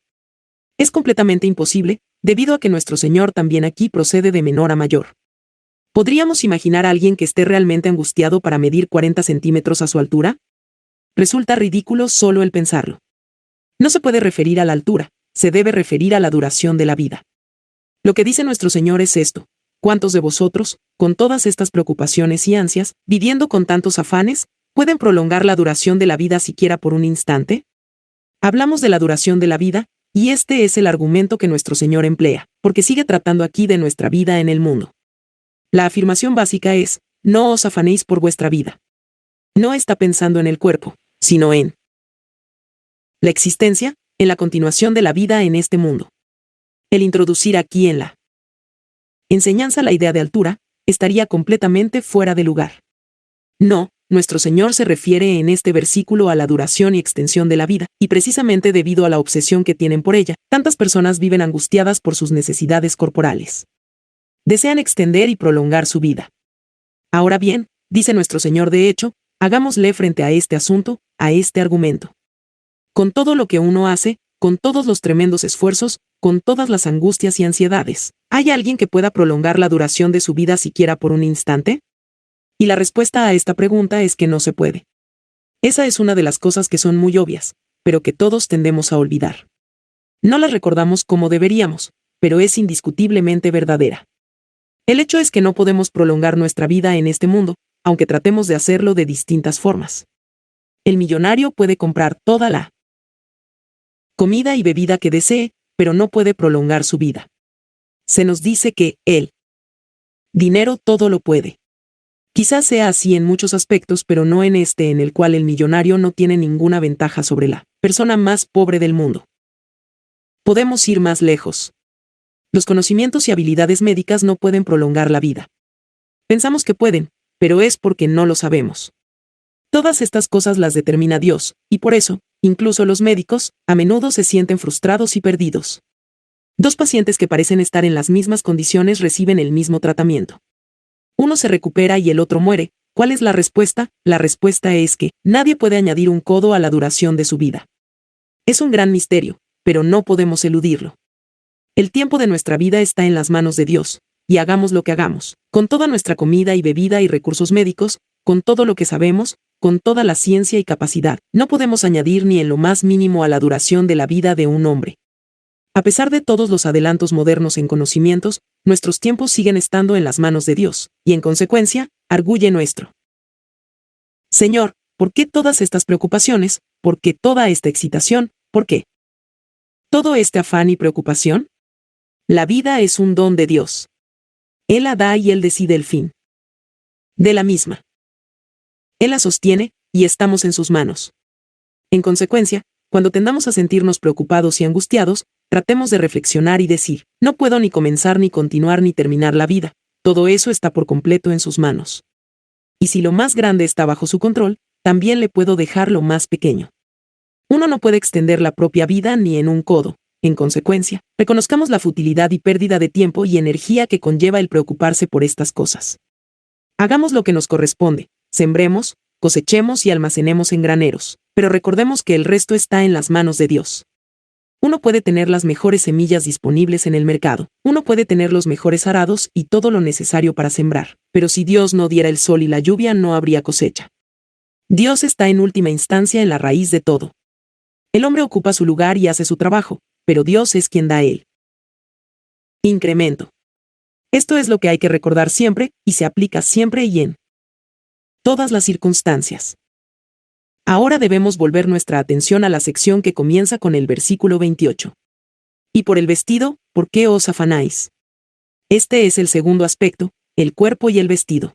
Es completamente imposible, debido a que nuestro Señor también aquí procede de menor a mayor. ¿Podríamos imaginar a alguien que esté realmente angustiado para medir 40 centímetros a su altura? Resulta ridículo solo el pensarlo. No se puede referir a la altura, se debe referir a la duración de la vida. Lo que dice nuestro Señor es esto: ¿cuántos de vosotros, con todas estas preocupaciones y ansias, viviendo con tantos afanes, pueden prolongar la duración de la vida siquiera por un instante? Hablamos de la duración de la vida, y este es el argumento que nuestro Señor emplea, porque sigue tratando aquí de nuestra vida en el mundo. La afirmación básica es: no os afanéis por vuestra vida. No está pensando en el cuerpo, sino en la existencia, en la continuación de la vida en este mundo. El introducir aquí en la enseñanza la idea de altura estaría completamente fuera de lugar. No, nuestro Señor se refiere en este versículo a la duración y extensión de la vida, y precisamente debido a la obsesión que tienen por ella, tantas personas viven angustiadas por sus necesidades corporales. Desean extender y prolongar su vida. Ahora bien, dice nuestro Señor, de hecho, hagámosle frente a este asunto, a este argumento. Con todo lo que uno hace, con todos los tremendos esfuerzos, con todas las angustias y ansiedades, ¿hay alguien que pueda prolongar la duración de su vida siquiera por un instante? Y la respuesta a esta pregunta es que no se puede. Esa es una de las cosas que son muy obvias, pero que todos tendemos a olvidar. No las recordamos como deberíamos, pero es indiscutiblemente verdadera. El hecho es que no podemos prolongar nuestra vida en este mundo, aunque tratemos de hacerlo de distintas formas. El millonario puede comprar toda la comida y bebida que desee, pero no puede prolongar su vida. Se nos dice que el dinero todo lo puede. Quizás sea así en muchos aspectos, pero no en este, en el cual el millonario no tiene ninguna ventaja sobre la persona más pobre del mundo. Podemos ir más lejos. Los conocimientos y habilidades médicas no pueden prolongar la vida. Pensamos que pueden, pero es porque no lo sabemos. Todas estas cosas las determina Dios, y por eso, incluso los médicos, a menudo se sienten frustrados y perdidos. Dos pacientes que parecen estar en las mismas condiciones reciben el mismo tratamiento. Uno se recupera y el otro muere. ¿Cuál es la respuesta? La respuesta es que nadie puede añadir un codo a la duración de su vida. Es un gran misterio, pero no podemos eludirlo. El tiempo de nuestra vida está en las manos de Dios, y hagamos lo que hagamos, con toda nuestra comida y bebida y recursos médicos, con todo lo que sabemos, con toda la ciencia y capacidad, no podemos añadir ni en lo más mínimo a la duración de la vida de un hombre. A pesar de todos los adelantos modernos en conocimientos, nuestros tiempos siguen estando en las manos de Dios, y en consecuencia, arguye nuestro Señor: ¿por qué todas estas preocupaciones? ¿Por qué toda esta excitación? ¿Por qué? todo este afán y preocupación? La vida es un don de Dios. Él la da y Él decide el fin de la misma. Él la sostiene, y estamos en sus manos. En consecuencia, cuando tendamos a sentirnos preocupados y angustiados, tratemos de reflexionar y decir, no puedo ni comenzar ni continuar ni terminar la vida, todo eso está por completo en sus manos. Y si lo más grande está bajo su control, también le puedo dejar lo más pequeño. Uno no puede extender la propia vida ni en un codo. En consecuencia, reconozcamos la futilidad y pérdida de tiempo y energía que conlleva el preocuparse por estas cosas. Hagamos lo que nos corresponde, sembremos, cosechemos y almacenemos en graneros, pero recordemos que el resto está en las manos de Dios. Uno puede tener las mejores semillas disponibles en el mercado, uno puede tener los mejores arados y todo lo necesario para sembrar, pero si Dios no diera el sol y la lluvia no habría cosecha. Dios está en última instancia en la raíz de todo. El hombre ocupa su lugar y hace su trabajo, pero Dios es quien da él. Incremento. Esto es lo que hay que recordar siempre, y se aplica siempre y en todas las circunstancias. Ahora debemos volver nuestra atención a la sección que comienza con el versículo 28. Y por el vestido, ¿por qué os afanáis? Este es el segundo aspecto, el cuerpo y el vestido.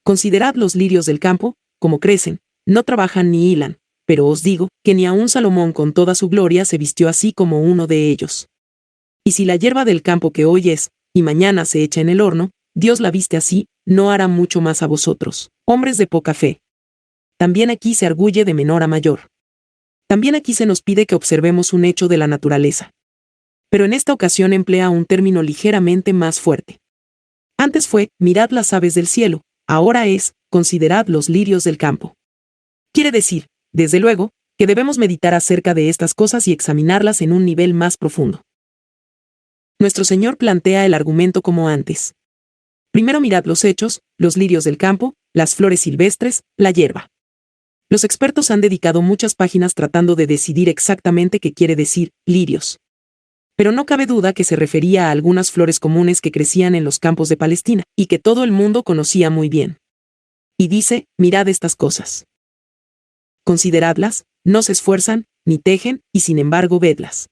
Considerad los lirios del campo, como crecen, no trabajan ni hilan, pero os digo, que ni aun Salomón con toda su gloria se vistió así como uno de ellos. Y si la hierba del campo que hoy es, y mañana se echa en el horno, Dios la viste así, no hará mucho más a vosotros, hombres de poca fe. También aquí se arguye de menor a mayor. También aquí se nos pide que observemos un hecho de la naturaleza. Pero en esta ocasión emplea un término ligeramente más fuerte. Antes fue, mirad las aves del cielo, ahora es, considerad los lirios del campo. Quiere decir, desde luego, que debemos meditar acerca de estas cosas y examinarlas en un nivel más profundo. Nuestro Señor plantea el argumento como antes. Primero mirad los hechos, los lirios del campo, las flores silvestres, la hierba. Los expertos han dedicado muchas páginas tratando de decidir exactamente qué quiere decir lirios. Pero no cabe duda que se refería a algunas flores comunes que crecían en los campos de Palestina, y que todo el mundo conocía muy bien. Y dice, mirad estas cosas. Consideradlas, no se esfuerzan, ni tejen, y sin embargo vedlas.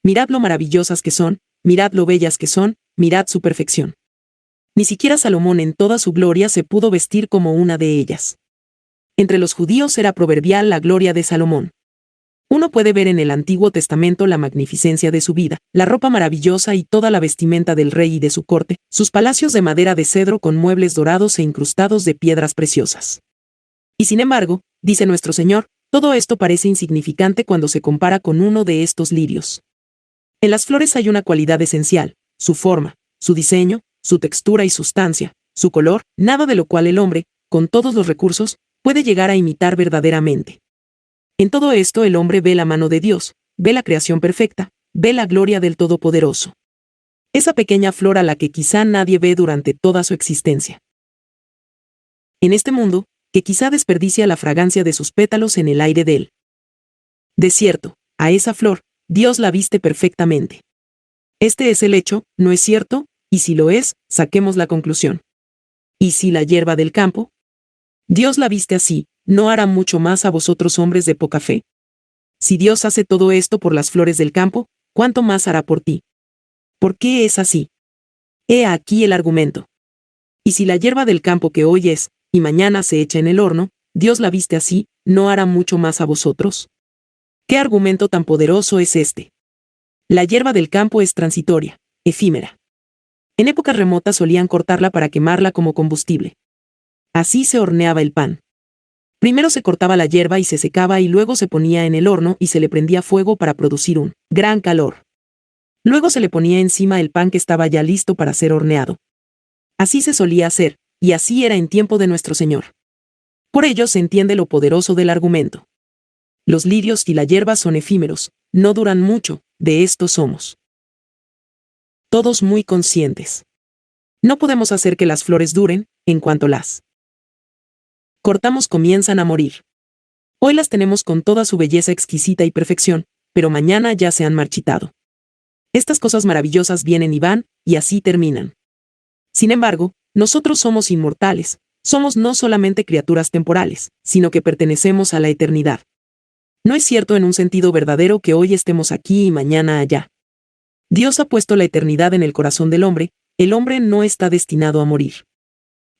Mirad lo maravillosas que son, mirad lo bellas que son, mirad su perfección. Ni siquiera Salomón en toda su gloria se pudo vestir como una de ellas. Entre los judíos era proverbial la gloria de Salomón. Uno puede ver en el Antiguo Testamento la magnificencia de su vida, la ropa maravillosa y toda la vestimenta del rey y de su corte, sus palacios de madera de cedro con muebles dorados e incrustados de piedras preciosas. Y sin embargo, dice nuestro Señor, todo esto parece insignificante cuando se compara con uno de estos lirios. En las flores hay una cualidad esencial, su forma, su diseño, su textura y sustancia, su color, nada de lo cual el hombre, con todos los recursos, puede llegar a imitar verdaderamente. En todo esto el hombre ve la mano de Dios, ve la creación perfecta, ve la gloria del Todopoderoso. Esa pequeña flor a la que quizá nadie ve durante toda su existencia. En este mundo, que quizá desperdicia la fragancia de sus pétalos en el aire del desierto, a esa flor, Dios la viste perfectamente. Este es el hecho, ¿no es cierto? Y si lo es, saquemos la conclusión. ¿Y si la hierba del campo? Dios la viste así, ¿no hará mucho más a vosotros hombres de poca fe? Si Dios hace todo esto por las flores del campo, ¿cuánto más hará por ti? ¿Por qué es así? He aquí el argumento. Y si la hierba del campo que hoy es, y mañana se echa en el horno, Dios la viste así, ¿no hará mucho más a vosotros? ¿Qué argumento tan poderoso es este? La hierba del campo es transitoria, efímera. En épocas remotas solían cortarla para quemarla como combustible. Así se horneaba el pan. Primero se cortaba la hierba y se secaba y luego se ponía en el horno y se le prendía fuego para producir un gran calor. Luego se le ponía encima el pan que estaba ya listo para ser horneado. Así se solía hacer, y así era en tiempo de nuestro Señor. Por ello se entiende lo poderoso del argumento. Los lirios y la hierba son efímeros, no duran mucho, de esto somos todos muy conscientes. No podemos hacer que las flores duren, en cuanto las cortamos comienzan a morir. Hoy las tenemos con toda su belleza exquisita y perfección, pero mañana ya se han marchitado. Estas cosas maravillosas vienen y van, y así terminan. Sin embargo, nosotros somos inmortales, somos no solamente criaturas temporales, sino que pertenecemos a la eternidad. No es cierto en un sentido verdadero que hoy estemos aquí y mañana allá. Dios ha puesto la eternidad en el corazón del hombre, el hombre no está destinado a morir.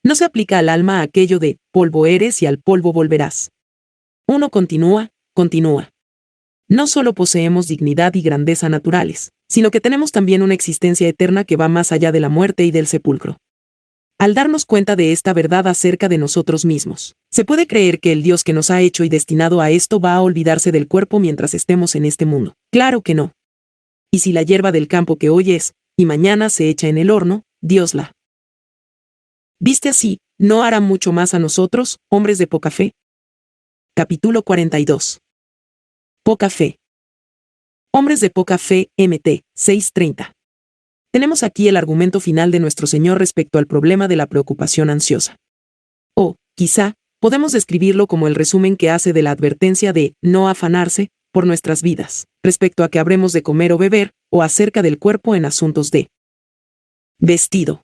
No se aplica al alma aquello de polvo eres y al polvo volverás. Uno continúa. No solo poseemos dignidad y grandeza naturales, sino que tenemos también una existencia eterna que va más allá de la muerte y del sepulcro. Al darnos cuenta de esta verdad acerca de nosotros mismos, ¿se puede creer que el Dios que nos ha hecho y destinado a esto va a olvidarse del cuerpo mientras estemos en este mundo? Claro que no. Y si la hierba del campo que hoy es, y mañana se echa en el horno, Dios la viste así, ¿no hará mucho más a nosotros, hombres de poca fe? Capítulo 42. Poca fe. Hombres de poca fe, MT, 6:30. Tenemos aquí el argumento final de nuestro Señor respecto al problema de la preocupación ansiosa. O, quizá, podemos describirlo como el resumen que hace de la advertencia de no afanarse por nuestras vidas, respecto a que habremos de comer o beber, o acerca del cuerpo en asuntos de vestido.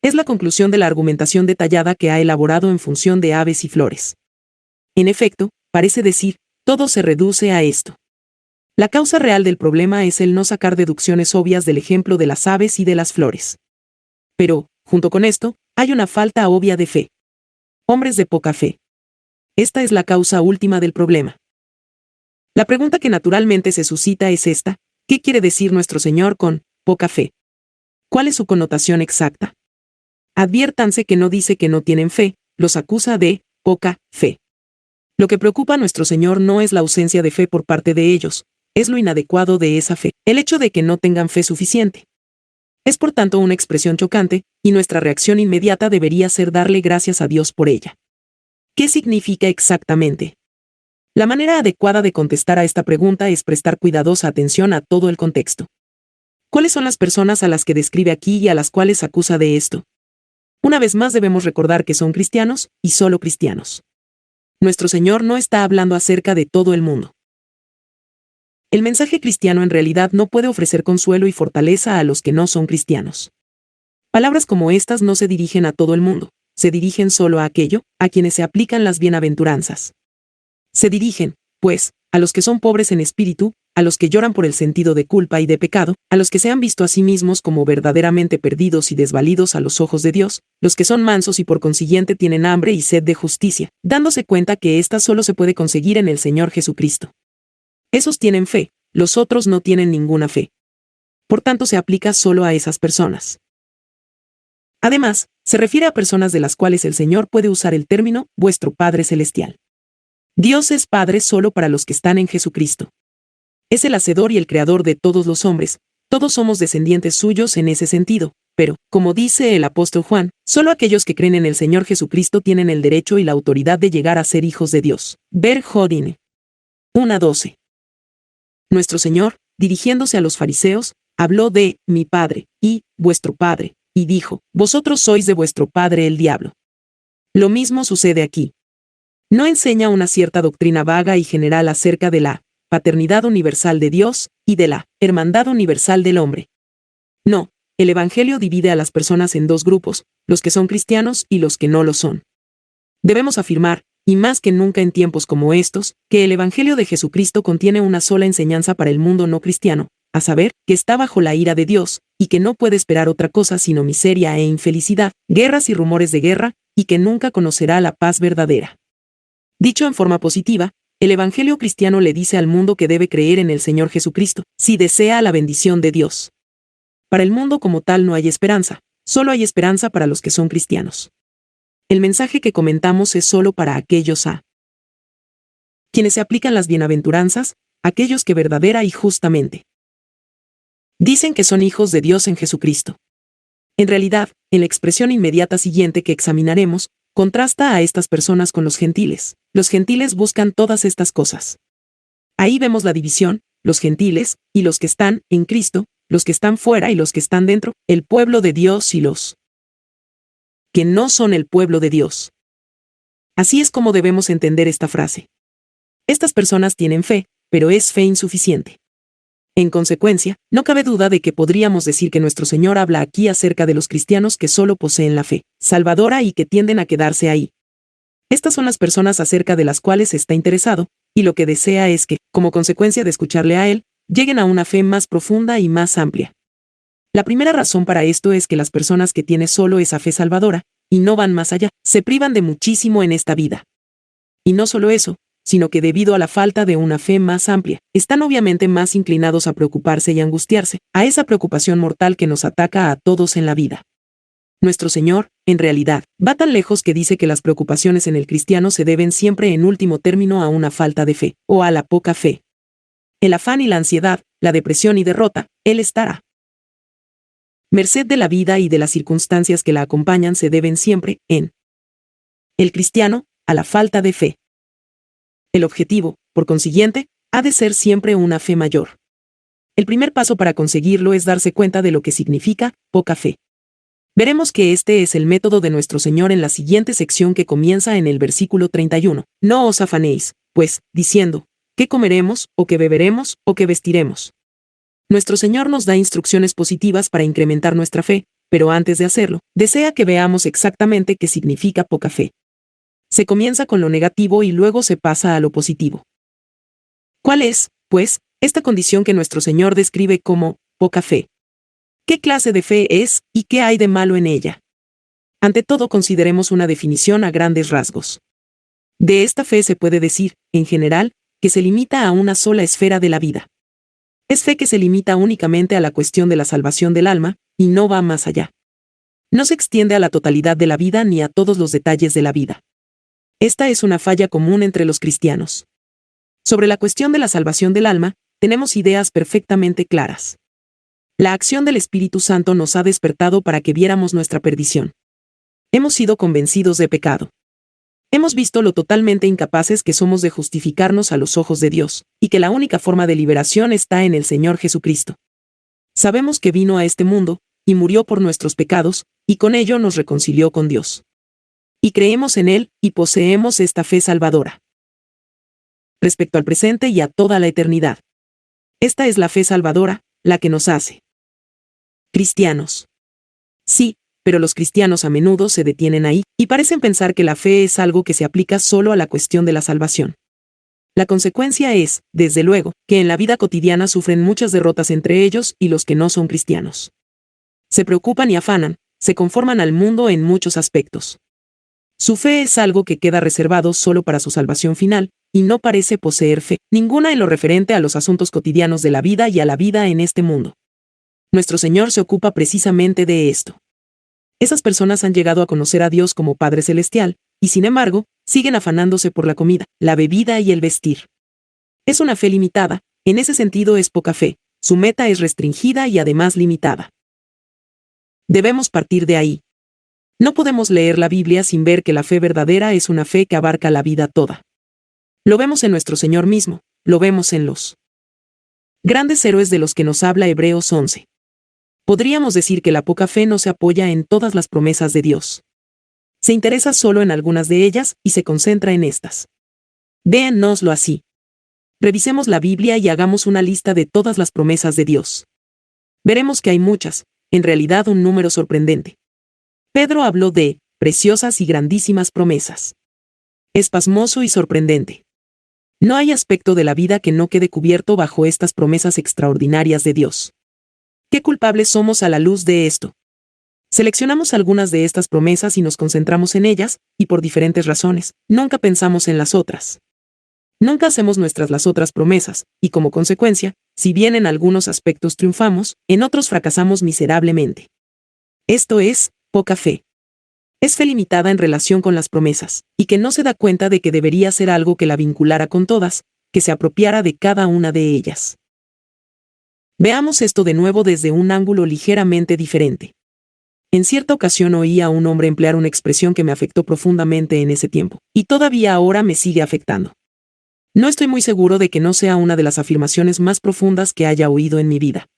Es la conclusión de la argumentación detallada que ha elaborado en función de aves y flores. En efecto, parece decir, todo se reduce a esto. La causa real del problema es el no sacar deducciones obvias del ejemplo de las aves y de las flores. Pero, junto con esto, hay una falta obvia de fe. Hombres de poca fe. Esta es la causa última del problema. La pregunta que naturalmente se suscita es esta: ¿qué quiere decir nuestro Señor con poca fe? ¿Cuál es su connotación exacta? Adviértanse que no dice que no tienen fe, los acusa de poca fe. Lo que preocupa a nuestro Señor no es la ausencia de fe por parte de ellos, es lo inadecuado de esa fe, el hecho de que no tengan fe suficiente. Es por tanto una expresión chocante, y nuestra reacción inmediata debería ser darle gracias a Dios por ella. ¿Qué significa exactamente? La manera adecuada de contestar a esta pregunta es prestar cuidadosa atención a todo el contexto. ¿Cuáles son las personas a las que describe aquí y a las cuales acusa de esto? Una vez más debemos recordar que son cristianos, y solo cristianos. Nuestro Señor no está hablando acerca de todo el mundo. El mensaje cristiano en realidad no puede ofrecer consuelo y fortaleza a los que no son cristianos. Palabras como estas no se dirigen a todo el mundo, se dirigen solo a aquello, a quienes se aplican las bienaventuranzas. Se dirigen, pues, a los que son pobres en espíritu, a los que lloran por el sentido de culpa y de pecado, a los que se han visto a sí mismos como verdaderamente perdidos y desvalidos a los ojos de Dios, los que son mansos y por consiguiente tienen hambre y sed de justicia, dándose cuenta que ésta solo se puede conseguir en el Señor Jesucristo. Esos tienen fe, los otros no tienen ninguna fe. Por tanto, se aplica solo a esas personas. Además, se refiere a personas de las cuales el Señor puede usar el término vuestro Padre Celestial. Dios es Padre solo para los que están en Jesucristo. Es el hacedor y el creador de todos los hombres, todos somos descendientes suyos en ese sentido, pero, como dice el apóstol Juan, solo aquellos que creen en el Señor Jesucristo tienen el derecho y la autoridad de llegar a ser hijos de Dios. Ver Jodine 1:12. Nuestro Señor, dirigiéndose a los fariseos, habló de mi Padre y vuestro Padre, y dijo, vosotros sois de vuestro padre el diablo. Lo mismo sucede aquí. No enseña una cierta doctrina vaga y general acerca de la paternidad universal de Dios y de la hermandad universal del hombre. No, el Evangelio divide a las personas en dos grupos, los que son cristianos y los que no lo son. Debemos afirmar, y más que nunca en tiempos como estos, que el Evangelio de Jesucristo contiene una sola enseñanza para el mundo no cristiano, a saber, que está bajo la ira de Dios, y que no puede esperar otra cosa sino miseria e infelicidad, guerras y rumores de guerra, y que nunca conocerá la paz verdadera. Dicho en forma positiva, el Evangelio cristiano le dice al mundo que debe creer en el Señor Jesucristo, si desea la bendición de Dios. Para el mundo como tal no hay esperanza, solo hay esperanza para los que son cristianos. El mensaje que comentamos es solo para aquellos a quienes se aplican las bienaventuranzas, aquellos que verdadera y justamente dicen que son hijos de Dios en Jesucristo. En realidad, en la expresión inmediata siguiente que examinaremos, contrasta a estas personas con los gentiles. Los gentiles buscan todas estas cosas. Ahí vemos la división, los gentiles, y los que están en Cristo, los que están fuera y los que están dentro, el pueblo de Dios y los que no son el pueblo de Dios. Así es como debemos entender esta frase. Estas personas tienen fe, pero es fe insuficiente. En consecuencia, no cabe duda de que podríamos decir que nuestro Señor habla aquí acerca de los cristianos que solo poseen la fe salvadora y que tienden a quedarse ahí. Estas son las personas acerca de las cuales está interesado, y lo que desea es que, como consecuencia de escucharle a Él, lleguen a una fe más profunda y más amplia. La primera razón para esto es que las personas que tienen solo esa fe salvadora, y no van más allá, se privan de muchísimo en esta vida. Y no solo eso, sino que debido a la falta de una fe más amplia, están obviamente más inclinados a preocuparse y angustiarse, a esa preocupación mortal que nos ataca a todos en la vida. Nuestro Señor, en realidad, va tan lejos que dice que las preocupaciones en el cristiano se deben siempre en último término a una falta de fe, o a la poca fe. El afán y la ansiedad, la depresión y derrota, Él estará merced de la vida y de las circunstancias que la acompañan se deben siempre, en el cristiano, a la falta de fe. El objetivo, por consiguiente, ha de ser siempre una fe mayor. El primer paso para conseguirlo es darse cuenta de lo que significa poca fe. Veremos que este es el método de nuestro Señor en la siguiente sección que comienza en el versículo 31. No os afanéis, pues, diciendo, ¿qué comeremos, o qué beberemos, o qué vestiremos? Nuestro Señor nos da instrucciones positivas para incrementar nuestra fe, pero antes de hacerlo, desea que veamos exactamente qué significa poca fe. Se comienza con lo negativo y luego se pasa a lo positivo. ¿Cuál es, pues, esta condición que nuestro Señor describe como poca fe? ¿Qué clase de fe es, y qué hay de malo en ella? Ante todo, consideremos una definición a grandes rasgos. De esta fe se puede decir, en general, que se limita a una sola esfera de la vida. Es fe que se limita únicamente a la cuestión de la salvación del alma, y no va más allá. No se extiende a la totalidad de la vida ni a todos los detalles de la vida. Esta es una falla común entre los cristianos. Sobre la cuestión de la salvación del alma, tenemos ideas perfectamente claras. La acción del Espíritu Santo nos ha despertado para que viéramos nuestra perdición. Hemos sido convencidos de pecado. Hemos visto lo totalmente incapaces que somos de justificarnos a los ojos de Dios, y que la única forma de liberación está en el Señor Jesucristo. Sabemos que vino a este mundo, y murió por nuestros pecados, y con ello nos reconcilió con Dios. Y creemos en Él, y poseemos esta fe salvadora. Respecto al presente y a toda la eternidad. Esta es la fe salvadora, la que nos hace cristianos. Sí, pero los cristianos a menudo se detienen ahí, y parecen pensar que la fe es algo que se aplica solo a la cuestión de la salvación. La consecuencia es, desde luego, que en la vida cotidiana sufren muchas derrotas entre ellos y los que no son cristianos. Se preocupan y afanan, se conforman al mundo en muchos aspectos. Su fe es algo que queda reservado solo para su salvación final, y no parece poseer fe ninguna en lo referente a los asuntos cotidianos de la vida y a la vida en este mundo. Nuestro Señor se ocupa precisamente de esto. Esas personas han llegado a conocer a Dios como Padre Celestial, y sin embargo, siguen afanándose por la comida, la bebida y el vestir. Es una fe limitada, en ese sentido es poca fe, su meta es restringida y además limitada. Debemos partir de ahí. No podemos leer la Biblia sin ver que la fe verdadera es una fe que abarca la vida toda. Lo vemos en nuestro Señor mismo, lo vemos en los grandes héroes de los que nos habla Hebreos 11. Podríamos decir que la poca fe no se apoya en todas las promesas de Dios. Se interesa solo en algunas de ellas y se concentra en estas. Véannoslo así. Revisemos la Biblia y hagamos una lista de todas las promesas de Dios. Veremos que hay muchas, en realidad un número sorprendente. Pedro habló de preciosas y grandísimas promesas. Es pasmoso y sorprendente. No hay aspecto de la vida que no quede cubierto bajo estas promesas extraordinarias de Dios. ¿Qué culpables somos a la luz de esto? Seleccionamos algunas de estas promesas y nos concentramos en ellas, y por diferentes razones, nunca pensamos en las otras. Nunca hacemos nuestras las otras promesas, y como consecuencia, si bien en algunos aspectos triunfamos, en otros fracasamos miserablemente. Esto es poca fe. Es fe limitada en relación con las promesas, y que no se da cuenta de que debería ser algo que la vinculara con todas, que se apropiara de cada una de ellas. Veamos esto de nuevo desde un ángulo ligeramente diferente. En cierta ocasión oí a un hombre emplear una expresión que me afectó profundamente en ese tiempo, y todavía ahora me sigue afectando. No estoy muy seguro de que no sea una de las afirmaciones más profundas que haya oído en mi vida.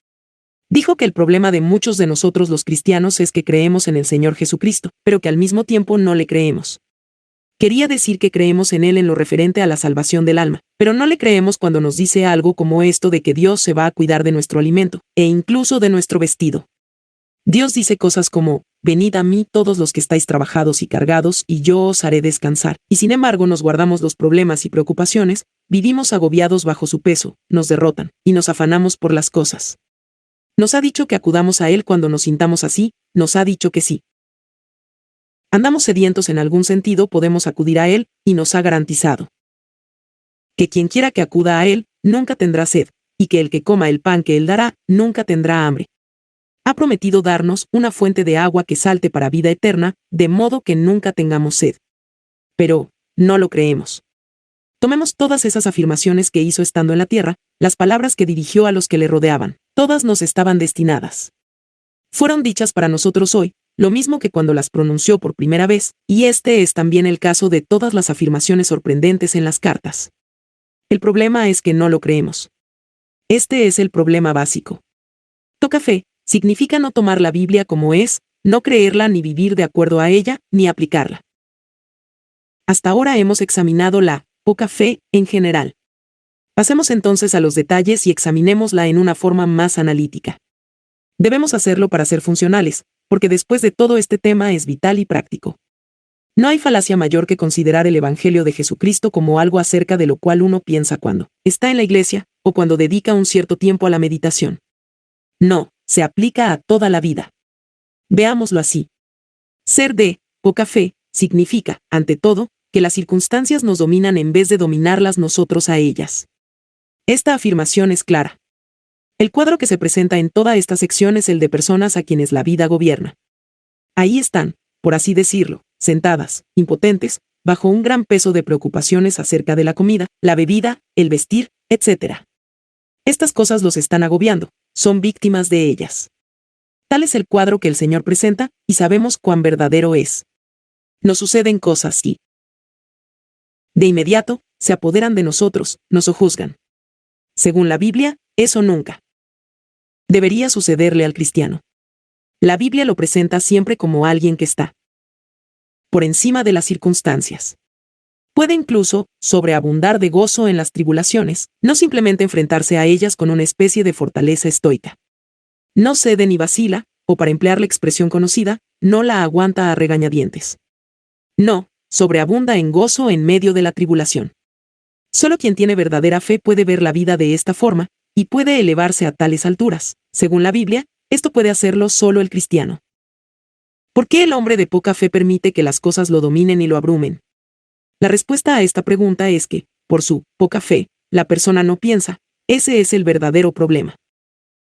Dijo que el problema de muchos de nosotros los cristianos es que creemos en el Señor Jesucristo, pero que al mismo tiempo no le creemos. Quería decir que creemos en Él en lo referente a la salvación del alma, pero no le creemos cuando nos dice algo como esto de que Dios se va a cuidar de nuestro alimento, e incluso de nuestro vestido. Dios dice cosas como, venid a mí todos los que estáis trabajados y cargados, y yo os haré descansar, y sin embargo nos guardamos los problemas y preocupaciones, vivimos agobiados bajo su peso, nos derrotan, y nos afanamos por las cosas. Nos ha dicho que acudamos a Él cuando nos sintamos así, nos ha dicho que sí. Andamos sedientos en algún sentido, podemos acudir a Él, y nos ha garantizado que quien quiera que acuda a Él, nunca tendrá sed, y que el que coma el pan que Él dará, nunca tendrá hambre. Ha prometido darnos una fuente de agua que salte para vida eterna, de modo que nunca tengamos sed. Pero, no lo creemos. Tomemos todas esas afirmaciones que hizo estando en la tierra, las palabras que dirigió a los que le rodeaban, todas nos estaban destinadas. Fueron dichas para nosotros hoy, lo mismo que cuando las pronunció por primera vez, y este es también el caso de todas las afirmaciones sorprendentes en las cartas. El problema es que no lo creemos. Este es el problema básico. Toca fe significa no tomar la Biblia como es, no creerla ni vivir de acuerdo a ella, ni aplicarla. Hasta ahora hemos examinado la poca fe en general. Pasemos entonces a los detalles y examinémosla en una forma más analítica. Debemos hacerlo para ser funcionales, porque después de todo este tema es vital y práctico. No hay falacia mayor que considerar el Evangelio de Jesucristo como algo acerca de lo cual uno piensa cuando está en la iglesia, o cuando dedica un cierto tiempo a la meditación. No, se aplica a toda la vida. Veámoslo así. Ser de poca fe significa, ante todo, que las circunstancias nos dominan en vez de dominarlas nosotros a ellas. Esta afirmación es clara. El cuadro que se presenta en toda esta sección es el de personas a quienes la vida gobierna. Ahí están, por así decirlo, sentadas, impotentes, bajo un gran peso de preocupaciones acerca de la comida, la bebida, el vestir, etc. Estas cosas los están agobiando, son víctimas de ellas. Tal es el cuadro que el Señor presenta, y sabemos cuán verdadero es. Nos suceden cosas y, de inmediato, se apoderan de nosotros, nos sojuzgan. Según la Biblia, eso nunca debería sucederle al cristiano. La Biblia lo presenta siempre como alguien que está por encima de las circunstancias. Puede incluso sobreabundar de gozo en las tribulaciones, no simplemente enfrentarse a ellas con una especie de fortaleza estoica. No cede ni vacila, o para emplear la expresión conocida, no la aguanta a regañadientes. No, sobreabunda en gozo en medio de la tribulación. Solo quien tiene verdadera fe puede ver la vida de esta forma, y puede elevarse a tales alturas. Según la Biblia, esto puede hacerlo solo el cristiano. ¿Por qué el hombre de poca fe permite que las cosas lo dominen y lo abrumen? La respuesta a esta pregunta es que, por su poca fe, la persona no piensa. Ese es el verdadero problema.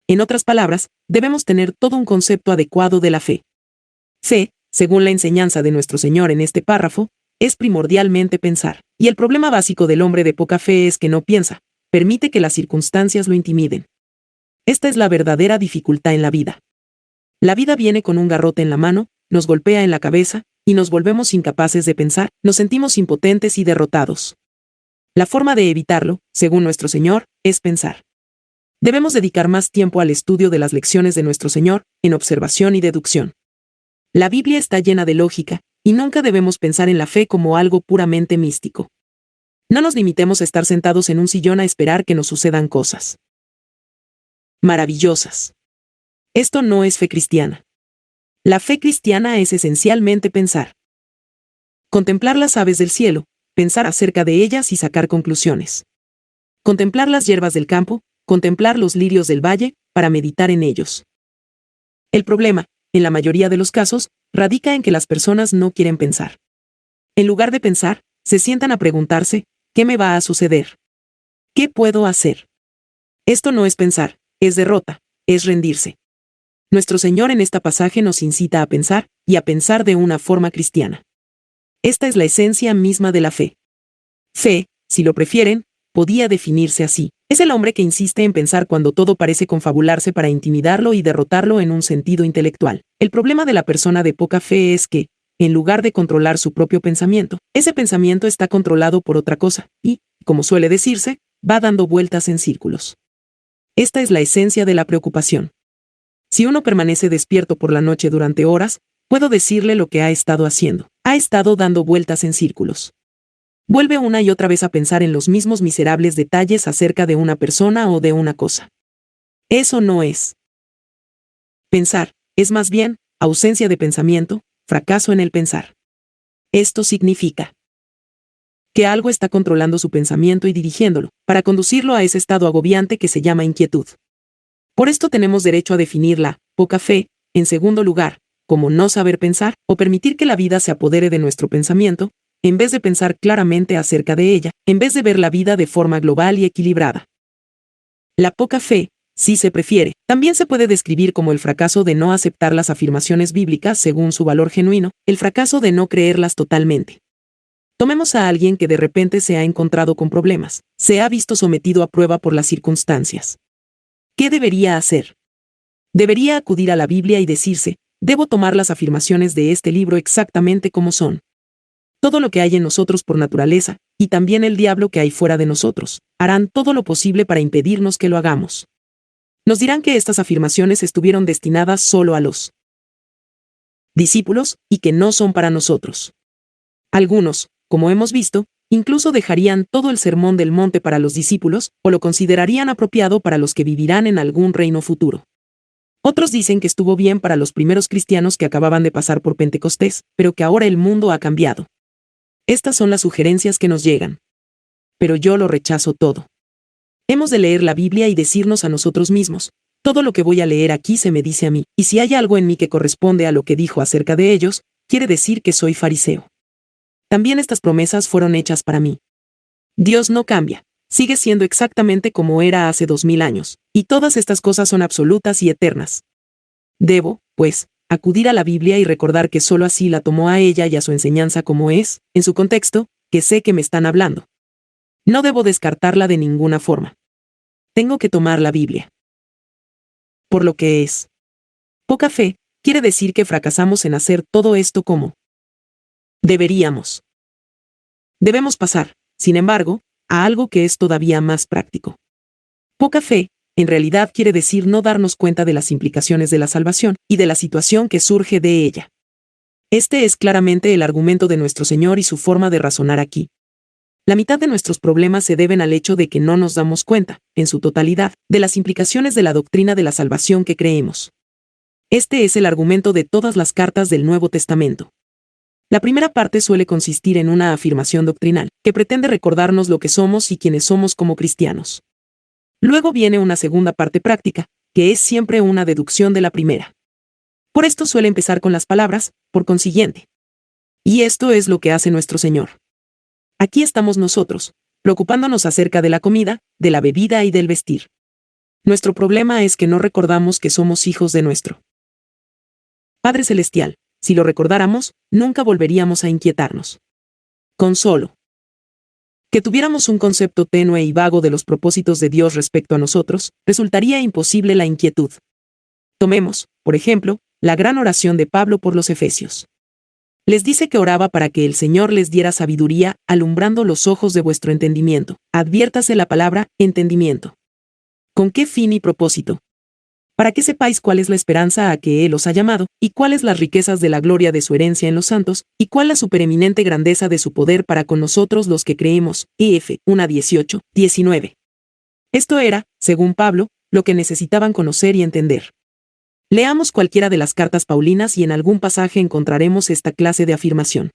En otras palabras, debemos tener todo un concepto adecuado de la fe. Fe, según la enseñanza de nuestro Señor en este párrafo, es primordialmente pensar. Y el problema básico del hombre de poca fe es que no piensa, permite que las circunstancias lo intimiden. Esta es la verdadera dificultad en la vida. La vida viene con un garrote en la mano, nos golpea en la cabeza, y nos volvemos incapaces de pensar, nos sentimos impotentes y derrotados. La forma de evitarlo, según nuestro Señor, es pensar. Debemos dedicar más tiempo al estudio de las lecciones de nuestro Señor, en observación y deducción. La Biblia está llena de lógica, y nunca debemos pensar en la fe como algo puramente místico. No nos limitemos a estar sentados en un sillón a esperar que nos sucedan cosas maravillosas. Esto no es fe cristiana. La fe cristiana es esencialmente pensar. Contemplar las aves del cielo, pensar acerca de ellas y sacar conclusiones. Contemplar las hierbas del campo, contemplar los lirios del valle, para meditar en ellos. El problema, en la mayoría de los casos, radica en que las personas no quieren pensar. En lugar de pensar, se sientan a preguntarse, ¿qué me va a suceder? ¿Qué puedo hacer? Esto no es pensar, es derrota, es rendirse. Nuestro Señor en este pasaje nos incita a pensar, y a pensar de una forma cristiana. Esta es la esencia misma de la fe. Fe, si lo prefieren, podía definirse así. Es el hombre que insiste en pensar cuando todo parece confabularse para intimidarlo y derrotarlo en un sentido intelectual. El problema de la persona de poca fe es que, en lugar de controlar su propio pensamiento, ese pensamiento está controlado por otra cosa, y, como suele decirse, va dando vueltas en círculos. Esta es la esencia de la preocupación. Si uno permanece despierto por la noche durante horas, puedo decirle lo que ha estado haciendo. Ha estado dando vueltas en círculos. Vuelve una y otra vez a pensar en los mismos miserables detalles acerca de una persona o de una cosa. Eso no es pensar, es más bien ausencia de pensamiento, fracaso en el pensar. Esto significa que algo está controlando su pensamiento y dirigiéndolo, para conducirlo a ese estado agobiante que se llama inquietud. Por esto tenemos derecho a definir la poca fe, en segundo lugar, como no saber pensar, o permitir que la vida se apodere de nuestro pensamiento, en vez de pensar claramente acerca de ella, en vez de ver la vida de forma global y equilibrada. La poca fe, si se prefiere, también se puede describir como el fracaso de no aceptar las afirmaciones bíblicas según su valor genuino, el fracaso de no creerlas totalmente. Tomemos a alguien que de repente se ha encontrado con problemas, se ha visto sometido a prueba por las circunstancias. ¿Qué debería hacer? Debería acudir a la Biblia y decirse, debo tomar las afirmaciones de este libro exactamente como son. Todo lo que hay en nosotros por naturaleza, y también el diablo que hay fuera de nosotros, harán todo lo posible para impedirnos que lo hagamos. Nos dirán que estas afirmaciones estuvieron destinadas solo a los discípulos, y que no son para nosotros. Algunos, como hemos visto, incluso dejarían todo el sermón del monte para los discípulos, o lo considerarían apropiado para los que vivirán en algún reino futuro. Otros dicen que estuvo bien para los primeros cristianos que acababan de pasar por Pentecostés, pero que ahora el mundo ha cambiado. Estas son las sugerencias que nos llegan. Pero yo lo rechazo todo. Hemos de leer la Biblia y decirnos a nosotros mismos, todo lo que voy a leer aquí se me dice a mí, y si hay algo en mí que corresponde a lo que dijo acerca de ellos, quiere decir que soy fariseo. También estas promesas fueron hechas para mí. Dios no cambia, sigue siendo exactamente como era hace 2000 años, y todas estas cosas son absolutas y eternas. Debo, pues, acudir a la Biblia y recordar que solo así la tomó a ella y a su enseñanza como es, en su contexto, que sé que me están hablando. No debo descartarla de ninguna forma. Tengo que tomar la Biblia por lo que es. Poca fe, quiere decir que fracasamos en hacer todo esto como deberíamos. Debemos pasar, sin embargo, a algo que es todavía más práctico. Poca fe, en realidad quiere decir no darnos cuenta de las implicaciones de la salvación y de la situación que surge de ella. Este es claramente el argumento de nuestro Señor y su forma de razonar aquí. La mitad de nuestros problemas se deben al hecho de que no nos damos cuenta, en su totalidad, de las implicaciones de la doctrina de la salvación que creemos. Este es el argumento de todas las cartas del Nuevo Testamento. La primera parte suele consistir en una afirmación doctrinal, que pretende recordarnos lo que somos y quiénes somos como cristianos. Luego viene una segunda parte práctica, que es siempre una deducción de la primera. Por esto suele empezar con las palabras, por consiguiente. Y esto es lo que hace nuestro Señor. Aquí estamos nosotros, preocupándonos acerca de la comida, de la bebida y del vestir. Nuestro problema es que no recordamos que somos hijos de nuestro Padre Celestial. Si lo recordáramos, nunca volveríamos a inquietarnos. Con solo que tuviéramos un concepto tenue y vago de los propósitos de Dios respecto a nosotros, resultaría imposible la inquietud. Tomemos, por ejemplo, la gran oración de Pablo por los Efesios. Les dice que oraba para que el Señor les diera sabiduría, alumbrando los ojos de vuestro entendimiento. Adviértase la palabra, entendimiento. ¿Con qué fin y propósito? Para que sepáis cuál es la esperanza a que Él os ha llamado, y cuáles las riquezas de la gloria de su herencia en los santos, y cuál la supereminente grandeza de su poder para con nosotros los que creemos. Ef. 1:18, 19. Esto era, según Pablo, lo que necesitaban conocer y entender. Leamos cualquiera de las cartas paulinas y en algún pasaje encontraremos esta clase de afirmación.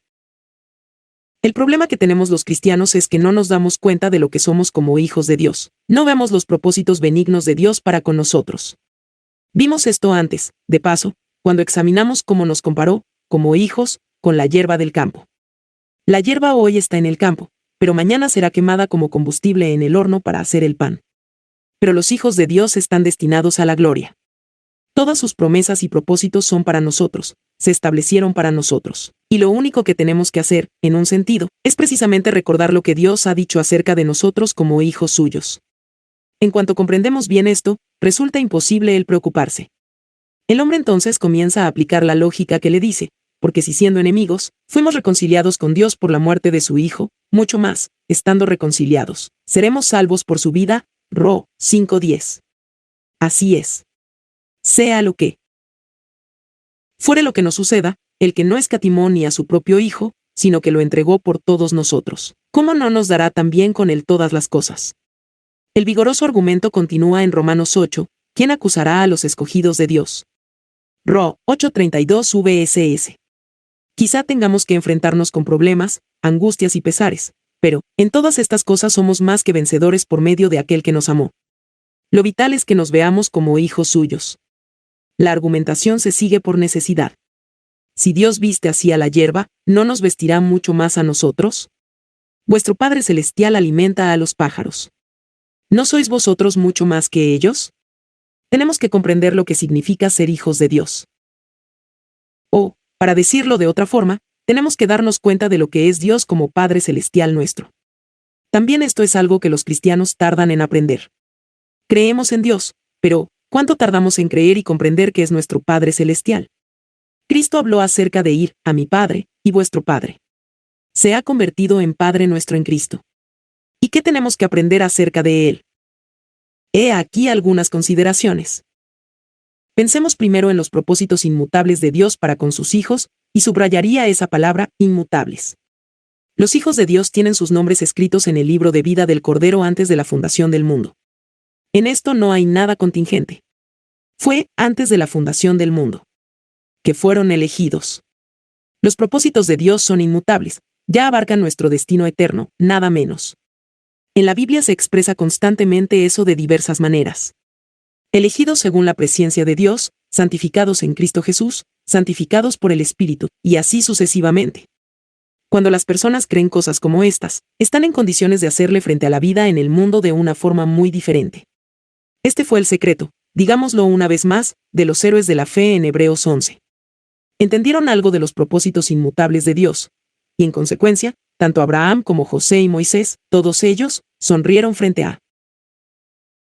El problema que tenemos los cristianos es que no nos damos cuenta de lo que somos como hijos de Dios. No vemos los propósitos benignos de Dios para con nosotros. Vimos esto antes, de paso, cuando examinamos cómo nos comparó, como hijos, con la hierba del campo. La hierba hoy está en el campo, pero mañana será quemada como combustible en el horno para hacer el pan. Pero los hijos de Dios están destinados a la gloria. Todas sus promesas y propósitos son para nosotros, se establecieron para nosotros. Y lo único que tenemos que hacer, en un sentido, es precisamente recordar lo que Dios ha dicho acerca de nosotros como hijos suyos. En cuanto comprendemos bien esto, resulta imposible el preocuparse. El hombre entonces comienza a aplicar la lógica que le dice, porque si siendo enemigos, fuimos reconciliados con Dios por la muerte de su Hijo, mucho más, estando reconciliados, seremos salvos por su vida. Ro. 5:10. Así es. Sea lo que fuere lo que nos suceda, el que no escatimó ni a su propio Hijo, sino que lo entregó por todos nosotros, ¿cómo no nos dará también con él todas las cosas? El vigoroso argumento continúa en Romanos 8, ¿quién acusará a los escogidos de Dios? Ro. 8:32 VSS. Quizá tengamos que enfrentarnos con problemas, angustias y pesares, Pero, en todas estas cosas somos más que vencedores por medio de aquel que nos amó. Lo vital es que nos veamos como hijos suyos. La argumentación se sigue por necesidad. Si Dios viste así a la hierba, ¿no nos vestirá mucho más a nosotros? Vuestro Padre Celestial alimenta a los pájaros. ¿No sois vosotros mucho más que ellos? Tenemos que comprender lo que significa ser hijos de Dios. O, para decirlo de otra forma, tenemos que darnos cuenta de lo que es Dios como Padre Celestial nuestro. También esto es algo que los cristianos tardan en aprender. Creemos en Dios, pero ¿cuánto tardamos en creer y comprender que es nuestro Padre Celestial? Cristo habló acerca de ir a mi Padre y vuestro Padre. Se ha convertido en Padre nuestro en Cristo. ¿Y qué tenemos que aprender acerca de Él? He aquí algunas consideraciones. Pensemos primero en los propósitos inmutables de Dios para con sus hijos, y subrayaría esa palabra, inmutables. Los hijos de Dios tienen sus nombres escritos en el libro de vida del Cordero antes de la fundación del mundo. En esto no hay nada contingente. Fue antes de la fundación del mundo que fueron elegidos. Los propósitos de Dios son inmutables, ya abarcan nuestro destino eterno, nada menos. En la Biblia se expresa constantemente eso de diversas maneras. Elegidos según la presciencia de Dios, santificados en Cristo Jesús, santificados por el Espíritu, y así sucesivamente. Cuando las personas creen cosas como estas, están en condiciones de hacerle frente a la vida en el mundo de una forma muy diferente. Este fue el secreto, digámoslo una vez más, de los héroes de la fe en Hebreos 11. Entendieron algo de los propósitos inmutables de Dios, y en consecuencia, tanto Abraham como José y Moisés, todos ellos, sonrieron frente a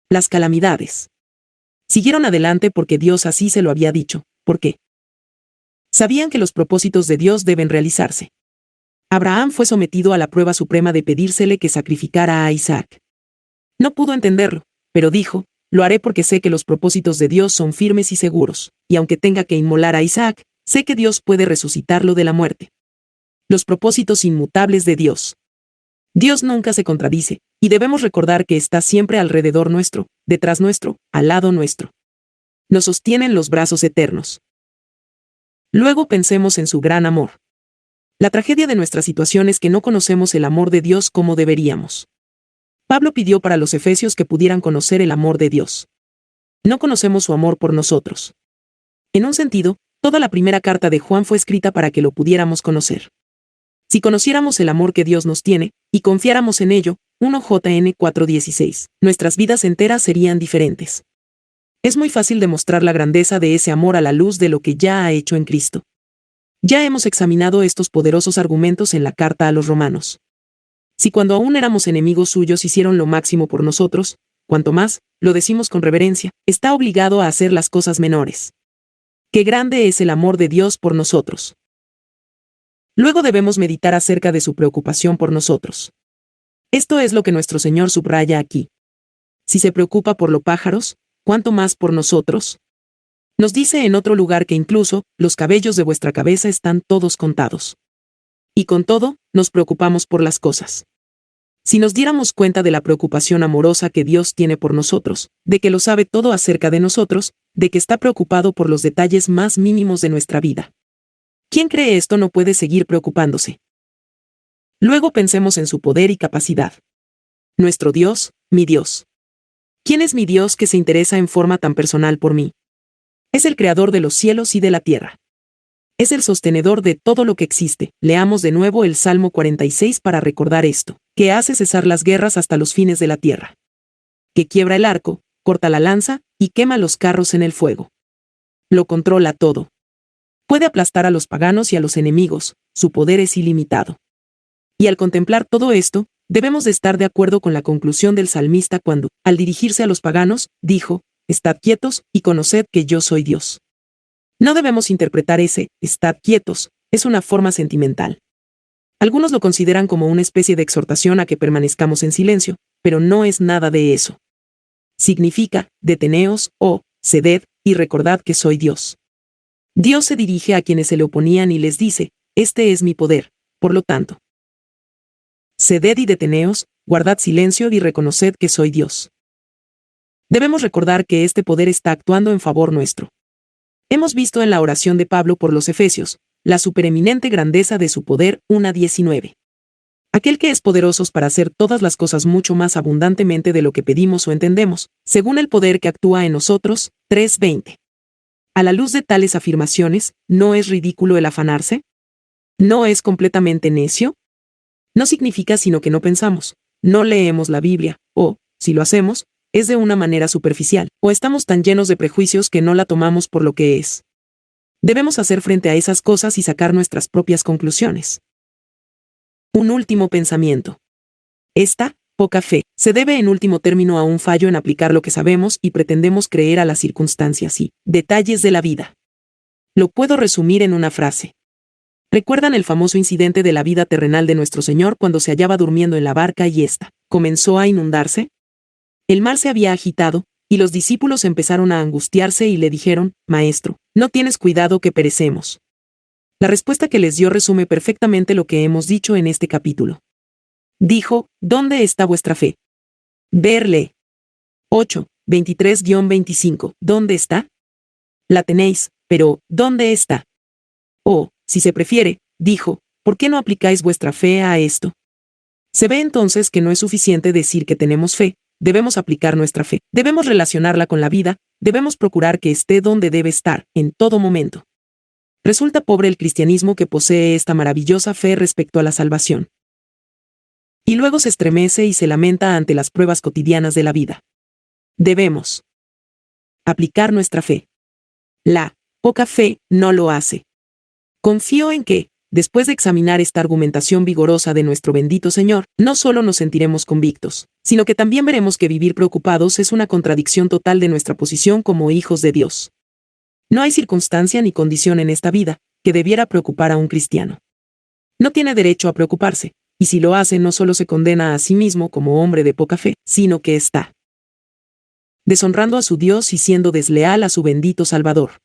las calamidades. Siguieron adelante porque Dios así se lo había dicho. ¿Por qué? Sabían que los propósitos de Dios deben realizarse. Abraham fue sometido a la prueba suprema de pedírsele que sacrificara a Isaac. No pudo entenderlo, pero dijo, lo haré porque sé que los propósitos de Dios son firmes y seguros, y aunque tenga que inmolar a Isaac, sé que Dios puede resucitarlo de la muerte. Los propósitos inmutables de Dios. Dios nunca se contradice, y debemos recordar que está siempre alrededor nuestro, detrás nuestro, al lado nuestro. Nos sostienen los brazos eternos. Luego pensemos en su gran amor. La tragedia de nuestra situación es que no conocemos el amor de Dios como deberíamos. Pablo pidió para los efesios que pudieran conocer el amor de Dios. No conocemos su amor por nosotros. En un sentido, toda la primera carta de Juan fue escrita para que lo pudiéramos conocer. Si conociéramos el amor que Dios nos tiene, y confiáramos en ello, 1 Jn 4:16, nuestras vidas enteras serían diferentes. Es muy fácil demostrar la grandeza de ese amor a la luz de lo que ya ha hecho en Cristo. Ya hemos examinado estos poderosos argumentos en la carta a los romanos. Si cuando aún éramos enemigos suyos hicieron lo máximo por nosotros, cuanto más, lo decimos con reverencia, está obligado a hacer las cosas menores. ¡Qué grande es el amor de Dios por nosotros! Luego debemos meditar acerca de su preocupación por nosotros. Esto es lo que nuestro Señor subraya aquí. Si se preocupa por los pájaros, ¿cuánto más por nosotros? Nos dice en otro lugar que incluso, los cabellos de vuestra cabeza están todos contados. Y con todo, nos preocupamos por las cosas. Si nos diéramos cuenta de la preocupación amorosa que Dios tiene por nosotros, de que lo sabe todo acerca de nosotros, de que está preocupado por los detalles más mínimos de nuestra vida. ¿Quién cree esto no puede seguir preocupándose? Luego pensemos en su poder y capacidad. Nuestro Dios, mi Dios. ¿Quién es mi Dios que se interesa en forma tan personal por mí? Es el creador de los cielos y de la tierra. Es el sostenedor de todo lo que existe. Leamos de nuevo el Salmo 46 para recordar esto, que hace cesar las guerras hasta los fines de la tierra. Que quiebra el arco, corta la lanza, y quema los carros en el fuego. Lo controla todo. Puede aplastar a los paganos y a los enemigos, su poder es ilimitado. Y al contemplar todo esto, debemos de estar de acuerdo con la conclusión del salmista cuando, al dirigirse a los paganos, dijo, «Estad quietos, y conoced que yo soy Dios». No debemos interpretar ese, «estad quietos», es una forma sentimental. Algunos lo consideran como una especie de exhortación a que permanezcamos en silencio, pero no es nada de eso. Significa, deteneos, o, ceded, y recordad que soy Dios. Dios se dirige a quienes se le oponían y les dice, «Este es mi poder», por lo tanto. Ceded y deteneos, guardad silencio y reconoced que soy Dios. Debemos recordar que este poder está actuando en favor nuestro. Hemos visto en la oración de Pablo por los Efesios, la supereminente grandeza de su poder, 1:19. aquel que es poderoso para hacer todas las cosas mucho más abundantemente de lo que pedimos o entendemos, según el poder que actúa en nosotros. 3:20. A la luz de tales afirmaciones, ¿no es ridículo el afanarse? ¿No es completamente necio? No significa sino que no pensamos, no leemos la Biblia, o, si lo hacemos, es de una manera superficial, o estamos tan llenos de prejuicios que no la tomamos por lo que es. Debemos hacer frente a esas cosas y sacar nuestras propias conclusiones. Un último pensamiento. Esta poca fe se debe en último término a un fallo en aplicar lo que sabemos y pretendemos creer a las circunstancias y detalles de la vida. Lo puedo resumir en una frase. ¿Recuerdan el famoso incidente de la vida terrenal de nuestro Señor cuando se hallaba durmiendo en la barca y ésta comenzó a inundarse? El mar se había agitado, y los discípulos empezaron a angustiarse y le dijeron: Maestro, ¿no tienes cuidado que perecemos? La respuesta que les dio resume perfectamente lo que hemos dicho en este capítulo. Dijo: ¿Dónde está vuestra fe? Verle. 8, 23-25. ¿Dónde está? La tenéis, pero ¿dónde está? O, si se prefiere, dijo, ¿por qué no aplicáis vuestra fe a esto? Se ve entonces que no es suficiente decir que tenemos fe, debemos aplicar nuestra fe, debemos relacionarla con la vida, debemos procurar que esté donde debe estar, en todo momento. Resulta pobre el cristianismo que posee esta maravillosa fe respecto a la salvación. Y luego se estremece y se lamenta ante las pruebas cotidianas de la vida. Debemos aplicar nuestra fe. La poca fe no lo hace. Confío en que, después de examinar esta argumentación vigorosa de nuestro bendito Señor, no solo nos sentiremos convictos, sino que también veremos que vivir preocupados es una contradicción total de nuestra posición como hijos de Dios. No hay circunstancia ni condición en esta vida que debiera preocupar a un cristiano. No tiene derecho a preocuparse, y si lo hace no solo se condena a sí mismo como hombre de poca fe, sino que está deshonrando a su Dios y siendo desleal a su bendito Salvador.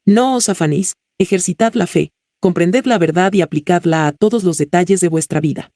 No os afanéis, ejercitad la fe, comprended la verdad y aplicadla a todos los detalles de vuestra vida.